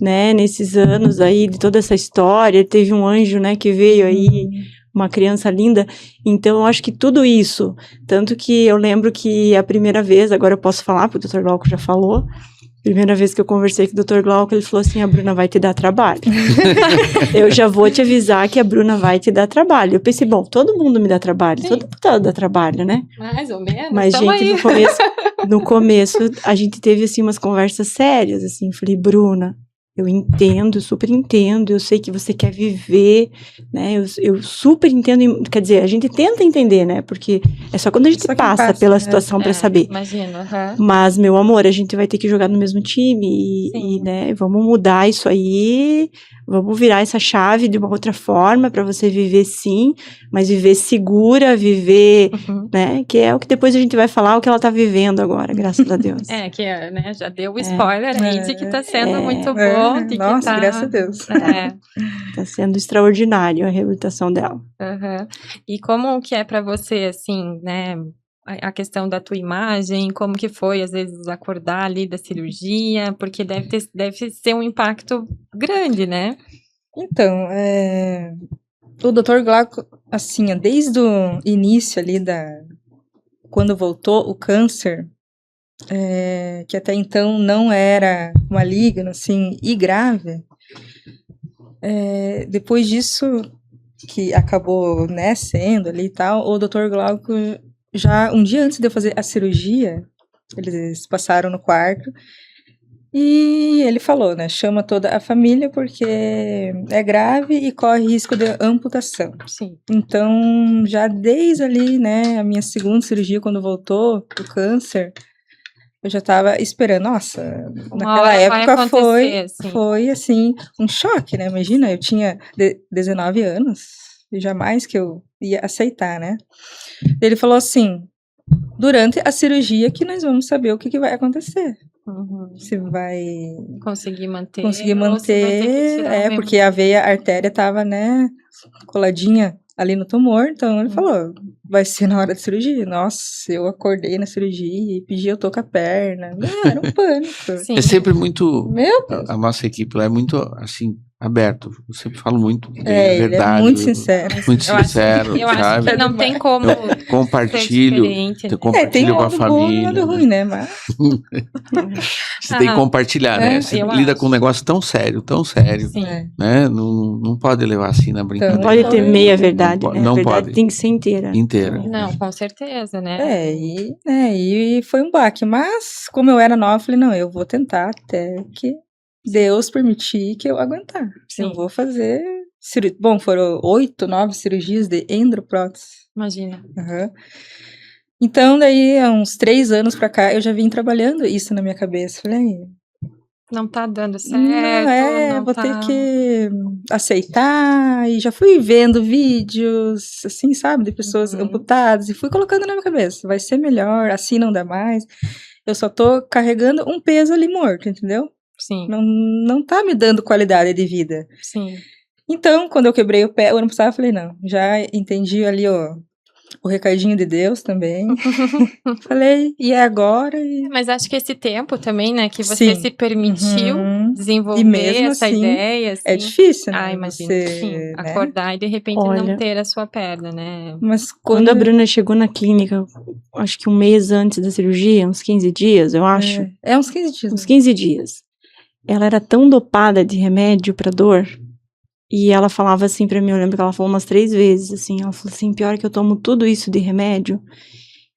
Speaker 4: né, nesses anos aí, de toda essa história, teve um anjo, né, que veio aí, uma criança linda, então eu acho que tudo isso, tanto que eu lembro que a primeira vez, agora eu posso falar, porque o Dr. Glauco já falou, primeira vez que eu conversei com o Dr. Glauco, ele falou assim, a Bruna vai te dar trabalho. Eu já vou te avisar que a Bruna vai te dar trabalho. Eu pensei, bom, todo mundo me dá trabalho, todo deputado dá trabalho, né?
Speaker 3: Mais ou menos.
Speaker 4: Mas, gente, no começo, a gente teve, assim, umas conversas sérias, assim, falei, Bruna, eu entendo, super entendo, eu sei que você quer viver, né, eu super entendo, quer dizer, a gente tenta entender, né, porque é só quando a gente passa pela situação pra saber.
Speaker 3: Imagina.
Speaker 4: Mas, meu amor, a gente vai ter que jogar no mesmo time e, né, vamos mudar isso aí, vamos virar essa chave de uma outra forma pra você viver sim, mas viver segura, viver, né, que é o que depois a gente vai falar o que ela tá vivendo agora, graças a Deus.
Speaker 3: Né, já deu o spoiler aí de que tá sendo muito bom. De que
Speaker 2: Nossa, graças a Deus.
Speaker 4: Tá sendo extraordinário a reabilitação dela.
Speaker 3: E como que é pra você, assim, né, a questão da tua imagem, como que foi, às vezes, acordar ali da cirurgia, porque deve ser um impacto grande, né?
Speaker 2: Então, o Dr. Glauco, assim, desde o início ali quando voltou o câncer, que até então não era maligno, assim, e grave, depois disso, que acabou, né, sendo ali e tal, o Dr. Glauco, já um dia antes de eu fazer a cirurgia, eles passaram no quarto, e ele falou, né, chama toda a família porque é grave e corre risco de amputação.
Speaker 3: Sim.
Speaker 2: Então, já desde ali, né, a minha segunda cirurgia, quando voltou o câncer, eu já tava esperando, nossa, naquela época foi assim, um choque, né? Imagina, eu tinha 19 anos, e jamais que eu ia aceitar, né? Ele falou assim, durante a cirurgia que nós vamos saber o que vai acontecer. Se vai
Speaker 3: conseguir manter,
Speaker 2: ou se vai ter que tirar porque a veia, a artéria tava, né, coladinha ali no tumor, então ele falou, vai ser na hora da cirurgia. Nossa, eu acordei na cirurgia e pedi, eu tô com a perna. Não, era um pânico.
Speaker 3: Sim.
Speaker 1: É sempre muito, a nossa equipe lá é muito, assim, aberto. Eu sempre falo muito bem, a verdade.
Speaker 2: Ele é muito sincero.
Speaker 1: Muito sincero,
Speaker 3: eu acho
Speaker 1: sabe?
Speaker 3: que não tem como
Speaker 1: compartilho
Speaker 2: tem
Speaker 1: com a
Speaker 2: lado
Speaker 1: família.
Speaker 2: bom e lado ruim, né? Mas
Speaker 1: você tem que compartilhar, né? Você lida com um negócio tão sério,
Speaker 3: Sim.
Speaker 1: né? Não pode levar assim na brincadeira.
Speaker 4: Não pode ter meia verdade, né?
Speaker 1: Não
Speaker 4: a verdade
Speaker 1: pode.
Speaker 4: tem que ser inteira.
Speaker 3: Não, com certeza, né?
Speaker 2: E foi um baque. Mas, como eu era nova, eu falei, não, eu vou tentar até que Deus permitir que eu aguentar.
Speaker 3: Sim.
Speaker 2: Eu vou fazer bom, foram 8, 9 cirurgias de endoprótese.
Speaker 3: Imagina.
Speaker 2: Então, daí, há uns 3 anos pra cá, eu já vim trabalhando isso na minha cabeça. Falei,
Speaker 3: não tá dando certo.
Speaker 2: Não vou ter que aceitar. E já fui vendo vídeos, assim, sabe, de pessoas amputadas, e fui colocando na minha cabeça, vai ser melhor, assim não dá mais. Eu só tô carregando um peso ali morto, entendeu?
Speaker 3: Sim.
Speaker 2: Não tá me dando qualidade de vida.
Speaker 3: Sim.
Speaker 2: Então, quando eu quebrei o pé, o ano passado, eu falei, não, já entendi ali, O recadinho de Deus também. Falei, e é agora? E...
Speaker 3: Mas acho que esse tempo também, né, que você
Speaker 2: Sim.
Speaker 3: se permitiu
Speaker 2: Uhum.
Speaker 3: desenvolver
Speaker 2: E mesmo
Speaker 3: essa
Speaker 2: assim,
Speaker 3: ideia, assim.
Speaker 2: É difícil, né?
Speaker 3: Ah, imagino que sim.
Speaker 2: Você, né?
Speaker 3: Acordar e de repente
Speaker 4: Olha,
Speaker 3: não ter a sua perna, né?
Speaker 2: Mas
Speaker 4: Quando a Bruna chegou na clínica, acho que um mês antes da cirurgia, uns 15 dias, eu acho.
Speaker 2: É uns 15 dias.
Speaker 4: Uns 15 dias. Ela era tão dopada de remédio pra dor. E ela falava assim pra mim, eu lembro que ela falou umas 3 vezes, assim. Ela falou assim, pior que eu tomo tudo isso de remédio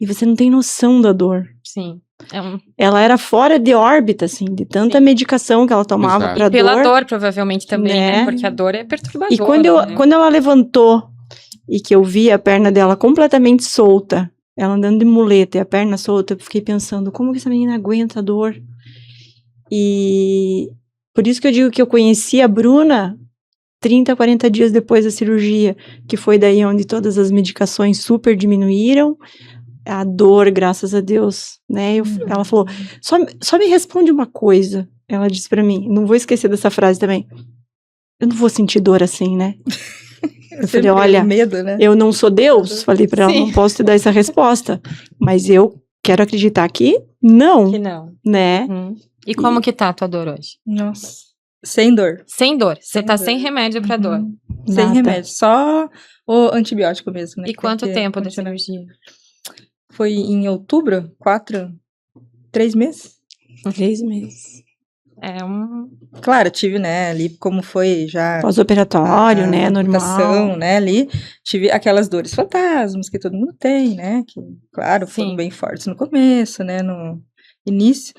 Speaker 4: e você não tem noção da dor.
Speaker 3: Sim.
Speaker 4: Ela era fora de órbita, assim, de tanta
Speaker 3: Sim.
Speaker 4: medicação que ela tomava
Speaker 1: Exato.
Speaker 4: pra
Speaker 3: Pela
Speaker 4: dor.
Speaker 3: dor, provavelmente, também, né?
Speaker 4: Né?
Speaker 3: Porque a dor é perturbadora,
Speaker 4: E quando ela levantou e que eu vi a perna dela completamente solta, ela andando de muleta e a perna solta, eu fiquei pensando, como que essa menina aguenta a dor? E por isso que eu digo que eu conheci a Bruna 30, 40 dias depois da cirurgia, que foi daí onde todas as medicações super diminuíram, a dor, graças a Deus, né? Ela falou, só me responde uma coisa, ela disse pra mim, não vou esquecer dessa frase também, eu não vou sentir dor assim, né? Eu falei, olha,
Speaker 2: medo, né?
Speaker 4: eu não sou Deus, falei pra ela,
Speaker 3: Sim.
Speaker 4: não posso te dar essa resposta, mas eu quero acreditar que não,
Speaker 3: Que não.
Speaker 4: né?
Speaker 3: E como que tá a tua dor hoje?
Speaker 2: Nossa. Sem dor.
Speaker 3: Sem dor. Você
Speaker 2: Sem
Speaker 3: tá
Speaker 2: dor.
Speaker 3: sem remédio pra dor.
Speaker 2: Sem
Speaker 4: Nada.
Speaker 2: remédio. Só o antibiótico mesmo, né?
Speaker 3: E quanto
Speaker 2: Porque
Speaker 3: tempo da
Speaker 2: continua-
Speaker 3: cirurgia?
Speaker 2: Foi em outubro? 3 meses?
Speaker 4: 3 meses.
Speaker 3: É um...
Speaker 2: Claro, tive, né, ali como foi já
Speaker 4: Pós-operatório, né,
Speaker 2: amputação,
Speaker 4: normal.
Speaker 2: né, ali, tive aquelas dores fantasmas que todo mundo tem, né, que, claro, foram
Speaker 3: Sim.
Speaker 2: bem fortes no começo, né, no início,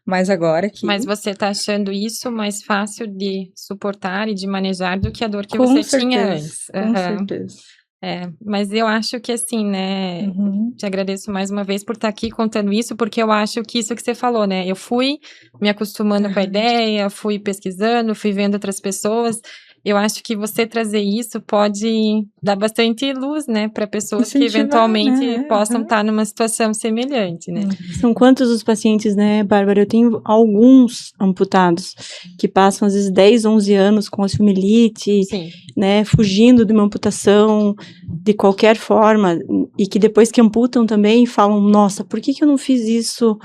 Speaker 2: mas agora que...
Speaker 3: Mas você tá achando isso mais fácil de suportar e de manejar do que a dor que
Speaker 2: com
Speaker 3: você
Speaker 2: certeza,
Speaker 3: tinha antes.
Speaker 2: com
Speaker 3: Aham.
Speaker 2: certeza.
Speaker 3: É, mas eu acho que assim, né,
Speaker 2: Uhum.
Speaker 3: te agradeço mais uma vez por estar aqui contando isso, porque eu acho que isso que você falou, né, eu fui me acostumando com a ideia, fui pesquisando, fui vendo outras pessoas, eu acho que você trazer isso pode dar bastante luz, né, para pessoas que
Speaker 2: Incentivar,
Speaker 3: eventualmente
Speaker 2: né?
Speaker 3: possam
Speaker 2: Uhum.
Speaker 3: estar numa situação semelhante, né.
Speaker 4: São quantos os pacientes, né, Bárbara? Eu tenho alguns amputados que passam às vezes 10, 11 anos com osteomielite,
Speaker 3: Sim,
Speaker 4: né, fugindo de uma amputação de qualquer forma, e que depois que amputam também falam, nossa, por que eu não fiz isso,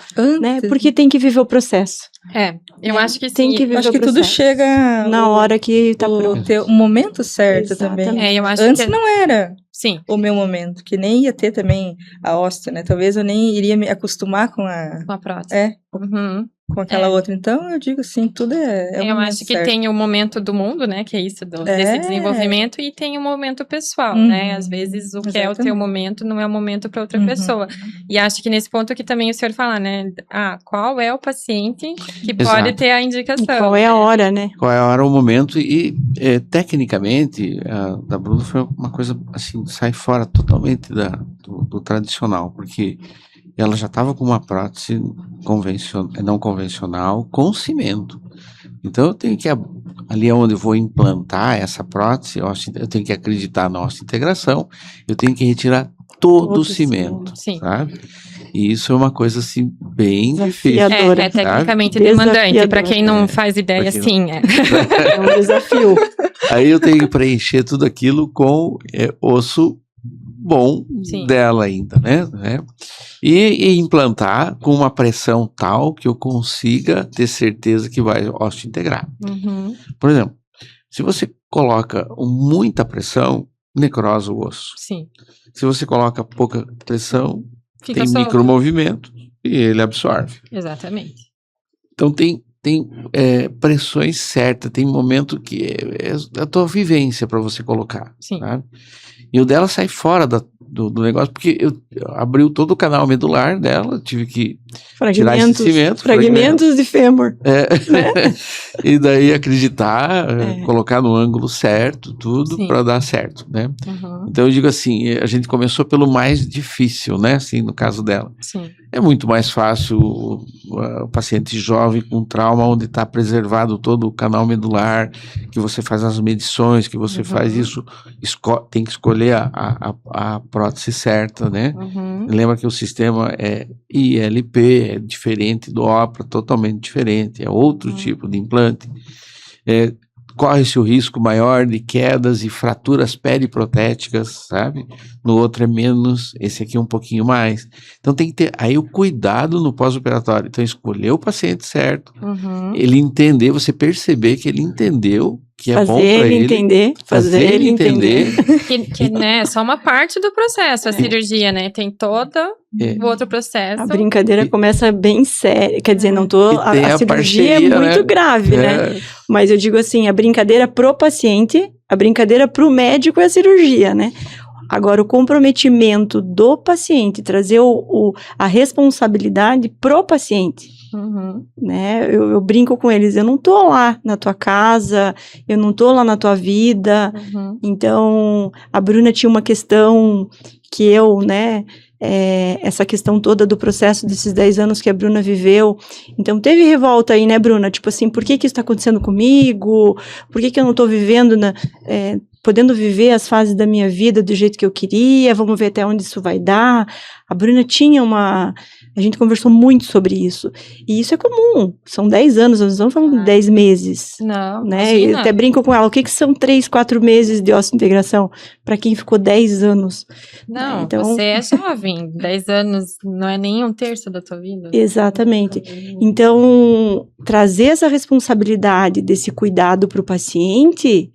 Speaker 4: né?
Speaker 2: Antes,
Speaker 4: Porque tem que viver o processo.
Speaker 3: eu acho que
Speaker 4: Tem
Speaker 3: sim.
Speaker 4: que viver
Speaker 2: acho
Speaker 4: o
Speaker 2: que tudo
Speaker 4: processo.
Speaker 2: chega
Speaker 4: Na hora que tá
Speaker 2: o
Speaker 4: pronto.
Speaker 2: teu momento certo
Speaker 4: Exatamente.
Speaker 2: também.
Speaker 3: Eu acho
Speaker 2: Antes
Speaker 3: que
Speaker 2: não era
Speaker 3: sim.
Speaker 2: o meu momento, que nem ia ter também a ósteo, né? Talvez eu nem iria me acostumar com
Speaker 3: Com a prótese.
Speaker 2: É,
Speaker 3: Uhum.
Speaker 2: com aquela outra. Então, eu digo assim, tudo é o
Speaker 3: Eu
Speaker 2: momento
Speaker 3: acho que
Speaker 2: certo.
Speaker 3: tem o momento do mundo, né, que é isso desse desenvolvimento, e tem o momento pessoal, né, às vezes o que é o teu
Speaker 2: exatamente.
Speaker 3: momento não é o momento para outra pessoa, e acho que nesse ponto que também o senhor fala, né, qual é o paciente que pode ter a indicação.
Speaker 4: E qual é a hora, né?
Speaker 1: Qual é a hora, o momento, e tecnicamente, a da Bruna foi uma coisa, assim, sai fora totalmente do tradicional, porque ela já estava com uma prótese não convencional com cimento. Então eu tenho que, ali onde eu vou implantar essa prótese, eu tenho que acreditar na osteointegração, eu tenho que retirar todo o cimento,
Speaker 3: Sim.
Speaker 1: sabe? E isso é uma coisa, assim, bem difícil.
Speaker 3: É tecnicamente demandante, para quem não faz ideia,
Speaker 1: quem
Speaker 3: sim.
Speaker 4: É um desafio.
Speaker 1: Aí eu tenho que preencher tudo aquilo com osso bom
Speaker 3: Sim.
Speaker 1: dela ainda, né? E implantar com uma pressão tal que eu consiga ter certeza que vai osteointegrar.
Speaker 3: Uhum.
Speaker 1: Por exemplo, se você coloca muita pressão, necrosa o osso.
Speaker 3: Sim.
Speaker 1: Se você coloca pouca pressão,
Speaker 3: Fica
Speaker 1: tem
Speaker 3: solto.
Speaker 1: micromovimento e ele absorve.
Speaker 3: Exatamente.
Speaker 1: Então tem pressões certas, tem momento que é a tua vivência para você colocar.
Speaker 3: Sim.
Speaker 1: Sabe? E o dela sai fora do negócio, porque eu abriu todo o canal medular dela, tive que tirar esse cimento.
Speaker 4: Fragmentos de fêmur.
Speaker 1: E daí acreditar, colocar no ângulo certo, tudo para dar certo, né?
Speaker 3: Uhum.
Speaker 1: Então eu digo assim, a gente começou pelo mais difícil, né? Assim, no caso dela.
Speaker 3: Sim.
Speaker 1: É muito mais fácil o paciente jovem com trauma, onde está preservado todo o canal medular, que você faz as medições, que você faz isso, tem que escolher a prótese certa, né?
Speaker 3: Uhum.
Speaker 1: Lembra que o sistema é ILP, é diferente do OPRA, totalmente diferente, é outro tipo de implante. corre-se o risco maior de quedas e fraturas periprotéticas, sabe? No outro é menos, esse aqui é um pouquinho mais. Então tem que ter aí o cuidado no pós-operatório. Então escolher o paciente certo, ele entender, você perceber que ele entendeu que é bom para ele
Speaker 4: entender, fazer ele entender.
Speaker 3: Que né, é só uma parte do processo, a cirurgia, né? Tem todo o outro processo.
Speaker 4: A brincadeira começa bem séria. Quer dizer, não tô. A cirurgia
Speaker 1: parceria,
Speaker 4: é muito
Speaker 1: né?
Speaker 4: grave, né? Mas eu digo assim, a brincadeira pro paciente, a brincadeira pro médico é a cirurgia, né? Agora, o comprometimento do paciente, trazer a responsabilidade pro paciente. Né? Eu brinco com eles, eu não tô lá na tua casa, eu não tô lá na tua vida. Então, a Bruna tinha uma questão que eu, né, essa questão toda do processo desses 10 anos que a Bruna viveu. Então, teve revolta aí, né, Bruna? Tipo assim, por que isso tá acontecendo comigo? Por que eu não tô vivendo podendo viver as fases da minha vida do jeito que eu queria? Vamos ver até onde isso vai dar. A Bruna tinha a gente conversou muito sobre isso. E isso é comum. São 10 anos, nós não estamos falando de 10 meses.
Speaker 3: Não,
Speaker 4: né? Eu até brinco com ela, o que são 3, 4 meses de osteointegração para quem ficou 10 anos?
Speaker 3: Não,
Speaker 4: então,
Speaker 3: você é jovem. 10 anos não é nem um terço da tua vida.
Speaker 4: Exatamente. Então, trazer essa responsabilidade desse cuidado para o paciente,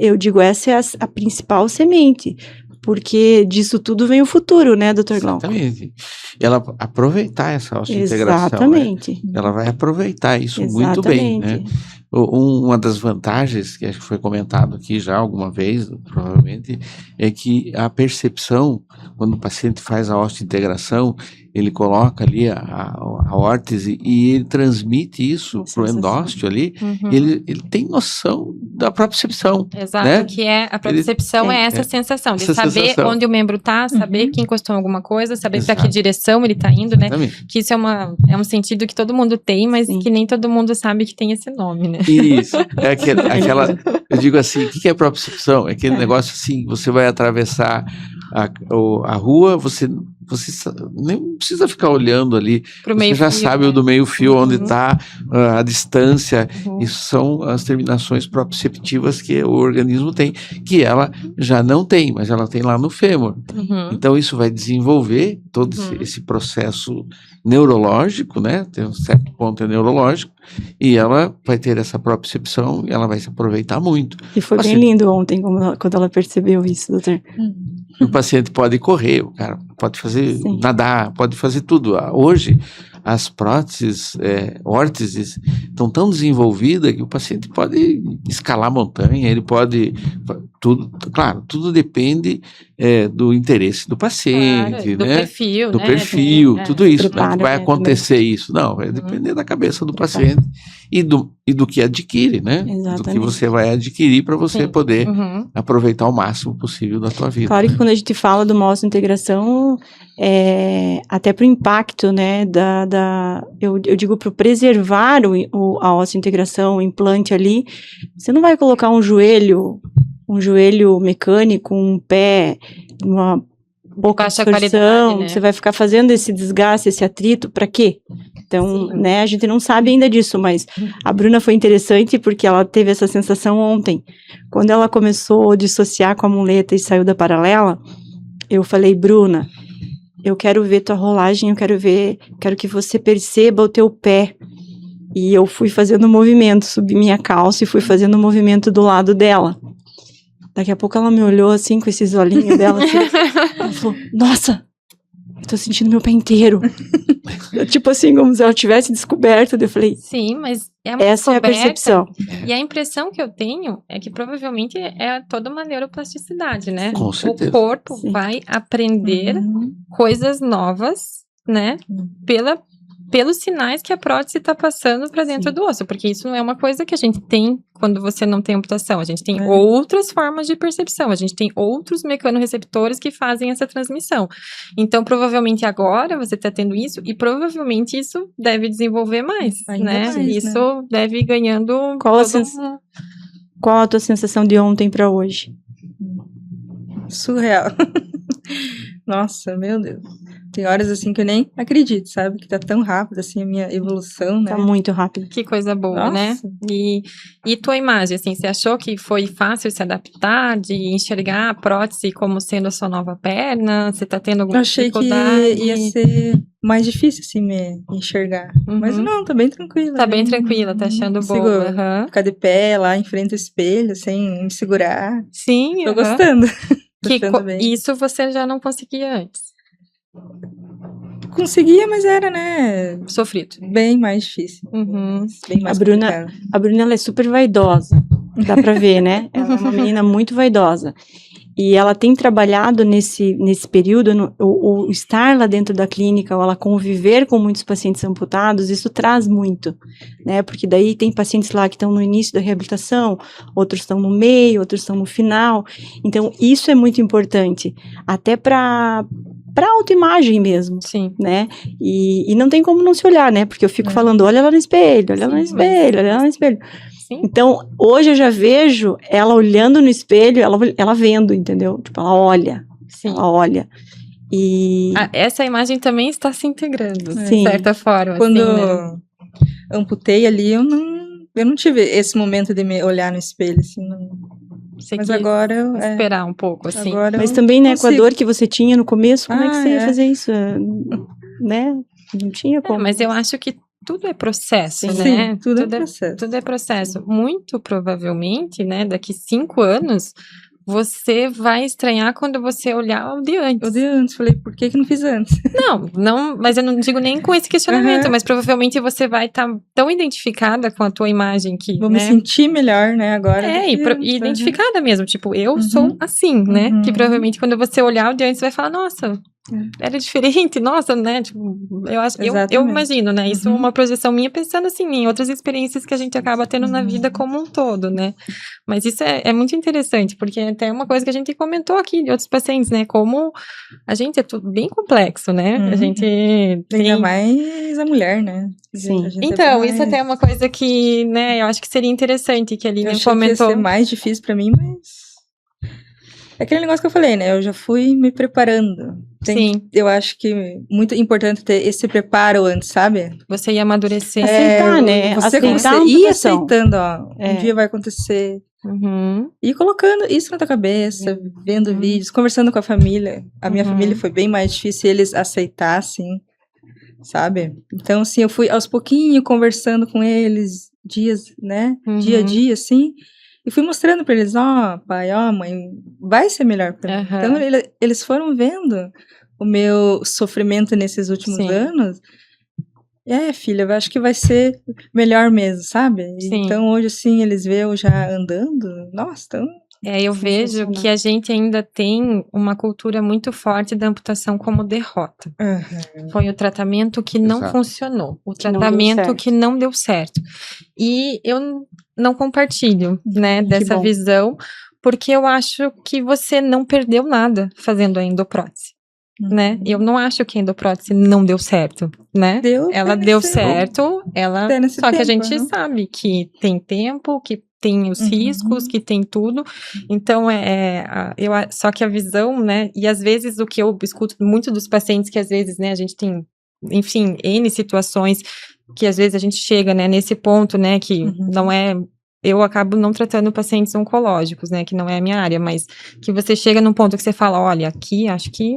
Speaker 4: eu digo, essa é a principal semente. Porque disso tudo vem o futuro, né, doutor Glauco?
Speaker 1: Exatamente. Ela aproveitar essa osteointegração.
Speaker 4: Exatamente.
Speaker 1: Né? Ela vai aproveitar isso muito bem, né? Uma das vantagens, que acho que foi comentado aqui já alguma vez, provavelmente, é que a percepção, quando o paciente faz a osteointegração, ele coloca ali a órtese e ele transmite isso para o endósteo ali, ele tem noção da propriocepção.
Speaker 3: Exato,
Speaker 1: né?
Speaker 3: que a propriocepção é essa sensação, de saber onde o membro está, saber que encostou em alguma coisa, saber para que direção ele está indo, né?
Speaker 1: Exatamente.
Speaker 3: Que isso é um sentido que todo mundo tem, mas que nem todo mundo sabe que tem esse nome, né?
Speaker 1: Isso, é aquela, eu digo assim, o que é propriocepção? É aquele negócio assim, você vai atravessar a rua, você nem precisa ficar olhando ali, você já sabe o do meio fio, onde está a distância, isso são as terminações proprioceptivas que o organismo tem, que ela já não tem, mas ela tem lá no fêmur. Então isso vai desenvolver todo esse processo neurológico, né? Tem um certo ponto neurológico, e ela vai ter essa propriocepção e ela vai se aproveitar muito.
Speaker 4: E foi bem lindo ontem, quando ela percebeu isso, doutor.
Speaker 1: O paciente pode correr, o cara pode fazer nadar, pode fazer tudo. Hoje, as próteses, órteses, estão tão desenvolvidas que o paciente pode escalar montanha, ele pode... Claro, tudo depende do interesse do paciente,
Speaker 3: do
Speaker 1: né?
Speaker 3: perfil,
Speaker 1: do
Speaker 3: né?
Speaker 1: perfil, tudo isso.
Speaker 4: Preparo,
Speaker 1: Não vai acontecer isso, não, vai depender da cabeça do paciente e do que adquire, né?
Speaker 4: Exatamente.
Speaker 1: Do que você vai adquirir para você poder aproveitar o máximo possível da tua vida.
Speaker 4: Claro que quando a gente fala de uma osteointegração, até para o impacto, né, eu digo para preservar a osteointegração, o implante ali, você não vai colocar um joelho mecânico, um pé, uma pouca absorção, né? Você vai ficar fazendo esse desgaste, esse atrito, para quê? Então, né, a gente não sabe ainda disso, mas a Bruna foi interessante porque ela teve essa sensação ontem. Quando ela começou a dissociar com a muleta e saiu da paralela, eu falei, Bruna, eu quero ver tua rolagem, quero que você perceba o teu pé. E eu fui fazendo um movimento, subi minha calça e fui fazendo um movimento do lado dela. Daqui a pouco ela me olhou assim, com esses olhinhos dela, assim, ela falou, nossa, eu tô sentindo meu pé inteiro. Tipo assim, como se ela tivesse descoberto. Eu falei,
Speaker 3: sim, mas é uma
Speaker 4: essa é a percepção.
Speaker 3: E a impressão que eu tenho é que provavelmente é toda uma neuroplasticidade, né?
Speaker 1: Com certeza.
Speaker 3: O corpo vai aprender coisas novas, né? Pelos sinais que a prótese está passando para dentro do osso, porque isso não é uma coisa que a gente tem quando você não tem amputação, a gente tem outras formas de percepção, a gente tem outros mecanorreceptores que fazem essa transmissão. Então, provavelmente agora você está tendo isso e provavelmente isso deve desenvolver mais, né? Isso deve ir ganhando...
Speaker 4: Qual a tua sensação de ontem para hoje?
Speaker 2: Surreal. Nossa, meu Deus. Tem horas assim que eu nem acredito, sabe? Que tá tão rápido assim a minha evolução, né?
Speaker 4: Tá muito rápido.
Speaker 3: Que coisa boa, né?
Speaker 2: Nossa.
Speaker 3: E tua imagem, assim, você achou que foi fácil se adaptar, de enxergar a prótese como sendo a sua nova perna? Você tá tendo
Speaker 2: Eu
Speaker 3: alguma
Speaker 2: achei que
Speaker 3: dificuldade?
Speaker 2: ia ser mais difícil, assim, me enxergar. Mas
Speaker 3: Uhum.
Speaker 2: não, tá bem tranquila.
Speaker 3: Tá bem tranquila, tá achando
Speaker 2: consigo
Speaker 3: boa. Aham.
Speaker 2: ficar de pé lá em frente ao espelho, sem me segurar.
Speaker 3: Sim,
Speaker 2: Tô
Speaker 3: aham.
Speaker 2: gostando. Tô
Speaker 3: Que
Speaker 2: achando bem.
Speaker 3: isso você já não conseguia antes.
Speaker 2: Conseguia, mas era, né?
Speaker 3: Sofrido.
Speaker 2: Bem mais difícil.
Speaker 3: Uhum.
Speaker 2: Bem mais
Speaker 4: A Bruna-
Speaker 2: complicado.
Speaker 4: A Bruna, ela é super vaidosa, dá pra ver, né? Ela é uma menina muito vaidosa. E ela tem trabalhado nesse período, o estar lá dentro da clínica, ou ela conviver com muitos pacientes amputados, isso traz muito, né? Porque daí tem pacientes lá que estão no início da reabilitação, outros estão no meio, outros estão no final. Então, isso é muito importante, até para autoimagem mesmo,
Speaker 3: Sim.
Speaker 4: né? E não tem como não se olhar, né? Porque eu fico
Speaker 2: É.
Speaker 4: falando, olha lá no espelho, olha lá no
Speaker 3: Sim,
Speaker 4: espelho, olha lá no espelho.
Speaker 3: Sim.
Speaker 4: Então, hoje eu já vejo ela olhando no espelho, ela vendo, entendeu? Tipo, ela olha,
Speaker 3: Sim.
Speaker 4: ela olha. E
Speaker 3: Essa imagem também está se integrando,
Speaker 4: Sim.
Speaker 3: de certa forma.
Speaker 2: Quando
Speaker 3: assim, né?
Speaker 2: amputei ali, eu não tive esse momento de me olhar no espelho, assim, não.
Speaker 3: Você
Speaker 2: Mas
Speaker 3: quis
Speaker 2: agora eu,
Speaker 3: esperar um pouco, assim.
Speaker 2: agora
Speaker 4: mas
Speaker 2: eu
Speaker 4: também, né, com a
Speaker 2: consigo.
Speaker 4: dor que você tinha no começo, como é que
Speaker 2: Ah,
Speaker 4: você ia
Speaker 2: é.
Speaker 4: fazer isso? Né? Não tinha como.
Speaker 3: Mas eu acho que tudo é processo,
Speaker 4: Sim.
Speaker 3: né?
Speaker 2: Sim, tudo é processo.
Speaker 3: Tudo é processo. Muito provavelmente, né, daqui 5 anos, você vai estranhar quando você olhar o de
Speaker 2: Eu
Speaker 3: antes.
Speaker 2: de antes, falei, por que não fiz antes?
Speaker 3: Não, mas eu não digo nem com esse questionamento,
Speaker 2: Aham.
Speaker 3: mas provavelmente você vai estar tão identificada com a tua imagem que,
Speaker 2: Vou
Speaker 3: né?
Speaker 2: me sentir melhor, né, agora. do
Speaker 3: E
Speaker 2: que antes, aham.
Speaker 3: identificada mesmo, tipo, eu
Speaker 2: Uhum.
Speaker 3: sou assim, né? Que
Speaker 2: Uhum.
Speaker 3: provavelmente quando você olhar o de antes, você vai falar, nossa, era diferente, nossa, né? Tipo, eu
Speaker 2: Exatamente.
Speaker 3: imagino, né? Isso é
Speaker 2: Uhum.
Speaker 3: uma projeção minha pensando assim, em outras experiências que a gente acaba tendo na vida como um todo, né? Mas isso é muito interessante, porque até é uma coisa que a gente comentou aqui de outros pacientes, né? Como a gente é tudo bem complexo, né? A
Speaker 2: Uhum.
Speaker 3: gente
Speaker 2: Ainda
Speaker 3: tem.
Speaker 2: mais a mulher, né?
Speaker 4: Sim.
Speaker 2: A gente é
Speaker 3: Então,
Speaker 2: bem
Speaker 3: isso
Speaker 2: mais-
Speaker 3: até é uma coisa que, né, eu acho que seria interessante que a
Speaker 2: Eu
Speaker 3: Lilian
Speaker 2: achei que ia
Speaker 3: comentou.
Speaker 2: ser mais difícil pra mim, mas... É aquele negócio que eu falei, né? Eu já fui me preparando.
Speaker 3: Sim,
Speaker 2: Eu acho que muito importante ter esse preparo antes, sabe?
Speaker 3: você ia amadurecer.
Speaker 4: Aceitar, né?
Speaker 2: Você
Speaker 4: Aceitar a
Speaker 2: ir
Speaker 4: amputação.
Speaker 2: aceitando, ó.
Speaker 4: É.
Speaker 2: Um dia vai acontecer.
Speaker 3: Uhum.
Speaker 2: E colocando isso na tua cabeça, vendo
Speaker 3: Uhum.
Speaker 2: vídeos, conversando com a família. A minha
Speaker 3: Uhum.
Speaker 2: família foi bem mais difícil eles aceitassem, sabe? Então, assim, eu fui aos pouquinhos conversando com eles, dias, né? Dia a
Speaker 3: Uhum.
Speaker 2: dia, assim. E fui mostrando pra eles, ó, pai, ó, mãe, vai ser melhor pra mim.
Speaker 3: Aham.
Speaker 2: Então, eles foram vendo o meu sofrimento nesses últimos
Speaker 3: Sim.
Speaker 2: anos. Filha, eu acho que vai ser melhor mesmo, sabe?
Speaker 3: Sim.
Speaker 2: Então, hoje, assim, eles veem eu já andando. Nossa, então...
Speaker 3: Eu vejo
Speaker 4: Sensacional.
Speaker 3: que a gente ainda tem uma cultura muito forte da amputação como derrota. Foi o tratamento que não
Speaker 1: Exato.
Speaker 3: funcionou, o
Speaker 4: Que não deu
Speaker 3: tratamento
Speaker 4: certo.
Speaker 3: que não deu certo. E eu não compartilho, né, dessa
Speaker 4: bom.
Speaker 3: visão, porque eu acho que você não perdeu nada fazendo a endoprótese, né? Eu não acho que a endoprótese não deu certo, né?
Speaker 2: Deu
Speaker 3: Ela
Speaker 2: até
Speaker 3: deu
Speaker 2: nesse-
Speaker 3: certo,
Speaker 2: até nesse
Speaker 3: só que a
Speaker 2: tempo,
Speaker 3: gente
Speaker 2: aham.
Speaker 3: sabe que tem tempo, que tem os
Speaker 2: Uhum.
Speaker 3: riscos, que tem tudo. Então, só que a visão, né? E às vezes o que eu escuto muito dos pacientes, que às vezes, né, a gente tem, enfim, N situações que às vezes a gente chega, né, nesse ponto, né, que
Speaker 2: Uhum.
Speaker 3: não é. Eu acabo não tratando pacientes oncológicos, né, que não é a minha área, mas que você chega num ponto que você fala, olha, aqui acho que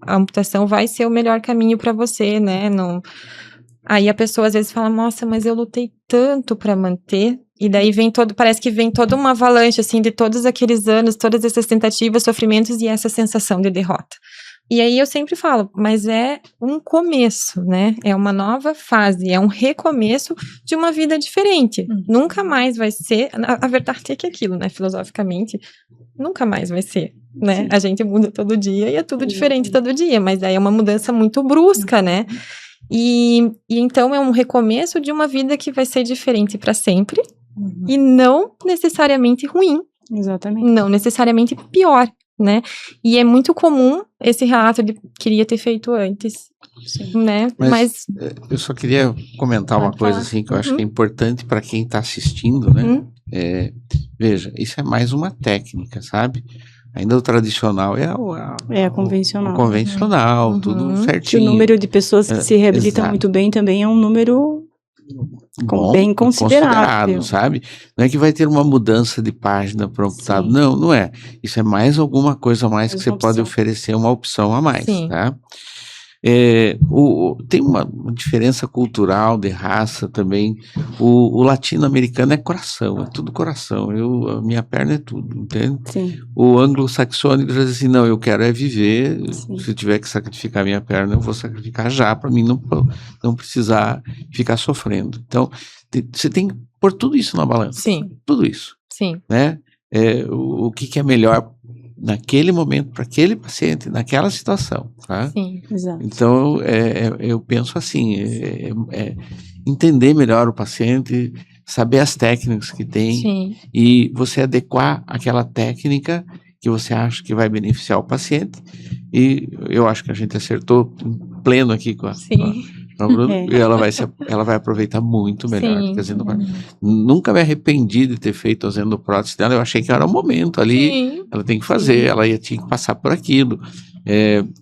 Speaker 3: a amputação vai ser o melhor caminho para você, né? Não... Aí a pessoa às vezes fala, nossa, mas eu lutei tanto para manter. E daí parece que vem toda uma avalanche, assim, de todos aqueles anos, todas essas tentativas, sofrimentos e essa sensação de derrota. E aí eu sempre falo, mas é um começo, né? É uma nova fase, é um recomeço de uma vida diferente.
Speaker 2: Uhum.
Speaker 3: Nunca mais vai ser, a verdade é que aquilo, né, filosoficamente, nunca mais vai ser, né?
Speaker 4: Sim.
Speaker 3: A gente muda todo dia e é tudo diferente todo dia, mas daí é uma mudança muito brusca, né? E então é um recomeço de uma vida que vai ser diferente para sempre
Speaker 2: Uhum.
Speaker 3: e não necessariamente ruim,
Speaker 4: Exatamente.
Speaker 3: não necessariamente pior, né? E é muito comum esse relato de queria ter feito antes,
Speaker 4: Sim.
Speaker 3: né?
Speaker 1: Mas eu só queria comentar uma
Speaker 3: Pode
Speaker 1: coisa
Speaker 3: falar.
Speaker 1: assim que eu acho
Speaker 3: Uhum.
Speaker 1: que é importante para quem está assistindo, né?
Speaker 3: Hum,
Speaker 1: Veja, isso é mais uma técnica, sabe? Ainda o tradicional é
Speaker 4: É a convencional.
Speaker 1: o convencional, tudo
Speaker 3: Uhum.
Speaker 4: Que o
Speaker 1: certinho.
Speaker 4: número de pessoas que se reabilitam
Speaker 1: exato.
Speaker 4: muito bem também é um número
Speaker 1: Bom,
Speaker 4: bem considerável.
Speaker 1: sabe? Não é que vai ter uma mudança de página para o amputado.
Speaker 4: Sim.
Speaker 1: Não, não é. Isso é mais alguma coisa a mais
Speaker 4: Mais
Speaker 1: que você
Speaker 4: uma
Speaker 1: pode
Speaker 4: opção.
Speaker 1: oferecer, uma opção a mais,
Speaker 3: Sim.
Speaker 1: tá? Tem uma diferença cultural, de raça também. O latino-americano é coração, é tudo coração. A minha perna é tudo, entende?
Speaker 4: Sim,
Speaker 1: O anglo-saxônico diz assim, não, eu quero é viver,
Speaker 4: Sim.
Speaker 1: se eu tiver que sacrificar minha perna, eu vou sacrificar já, para mim não precisar ficar sofrendo. Então, você tem que pôr tudo isso na balança,
Speaker 3: Sim,
Speaker 1: tudo isso,
Speaker 3: sim.
Speaker 1: né? O que é melhor naquele momento, para aquele paciente, naquela situação, tá?
Speaker 3: Sim.
Speaker 4: exato.
Speaker 1: Então, eu penso assim, entender melhor o paciente, saber as técnicas que tem,
Speaker 3: Sim.
Speaker 1: e você adequar aquela técnica que você acha que vai beneficiar o paciente, e eu acho que a gente acertou em pleno aqui com a Bruna,
Speaker 4: É.
Speaker 1: e ela vai aproveitar muito melhor.
Speaker 3: Sim.
Speaker 1: Quer dizer, nunca me arrependi de ter feito a endoprótese dela, eu achei que era o momento ali,
Speaker 3: Sim.
Speaker 1: ela tem que fazer, tinha que passar por aquilo.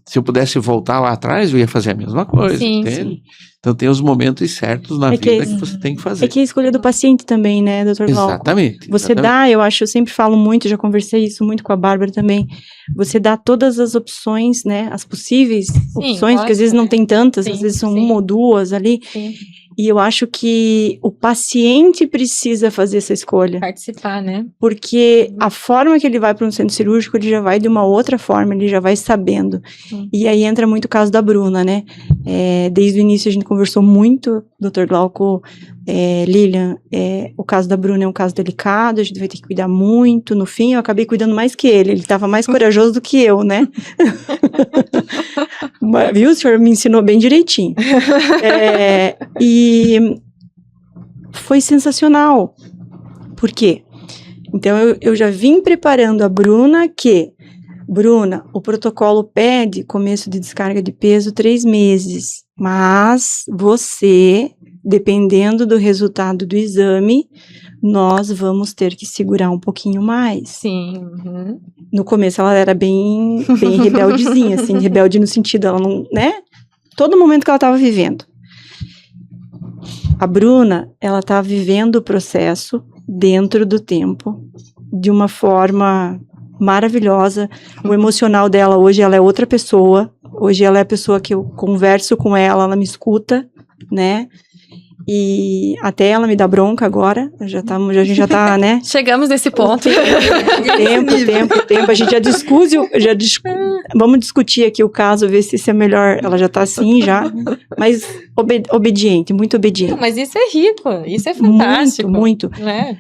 Speaker 1: Se eu pudesse voltar lá atrás, eu ia fazer a mesma coisa,
Speaker 3: Sim,
Speaker 1: entende? Então tem os momentos certos na vida que você tem que fazer.
Speaker 4: É que é a escolha do paciente também, né, Dr. Glauco?
Speaker 1: Exatamente.
Speaker 4: Você dá, eu acho, eu sempre falo muito, já conversei isso muito com a Bárbara também, você dá todas as opções, né, as possíveis opções, porque às vezes não tem tantas, às vezes são uma ou duas ali,
Speaker 3: Sim.
Speaker 4: e eu acho que o paciente precisa fazer essa escolha,
Speaker 3: Participar, né?
Speaker 4: porque a forma que ele vai para um centro cirúrgico, ele já vai de uma outra forma, ele já vai sabendo. E aí entra muito o caso da Bruna, né? Desde o início a gente conversou muito, Dr. Glauco, Lilian, o caso da Bruna é um caso delicado, a gente vai ter que cuidar muito. No fim, eu acabei cuidando mais que ele estava mais corajoso do que eu, né? Mas, viu? O senhor me ensinou bem direitinho. E foi sensacional. Por quê? Então, eu já vim preparando a Bruna Bruna, o protocolo pede começo de descarga de peso 3 meses, mas você, dependendo do resultado do exame, nós vamos ter que segurar um pouquinho mais.
Speaker 3: Sim. Uhum.
Speaker 4: No começo ela era bem rebeldezinha, assim, rebelde no sentido, ela não, né? Todo momento que ela estava vivendo. A Bruna, ela tá vivendo o processo dentro do tempo, de uma forma maravilhosa. O emocional dela hoje, ela é outra pessoa. Hoje ela é a pessoa que eu converso com ela me escuta, né? E até ela me dá bronca agora. A gente já tá, né?
Speaker 3: Chegamos nesse ponto.
Speaker 4: Tempo. A gente já discute. Vamos discutir aqui o caso, ver se isso é melhor. Ela já tá assim, já. Mas obediente, muito obediente.
Speaker 3: Mas isso é rico, isso é fantástico.
Speaker 4: Muito.
Speaker 3: Né?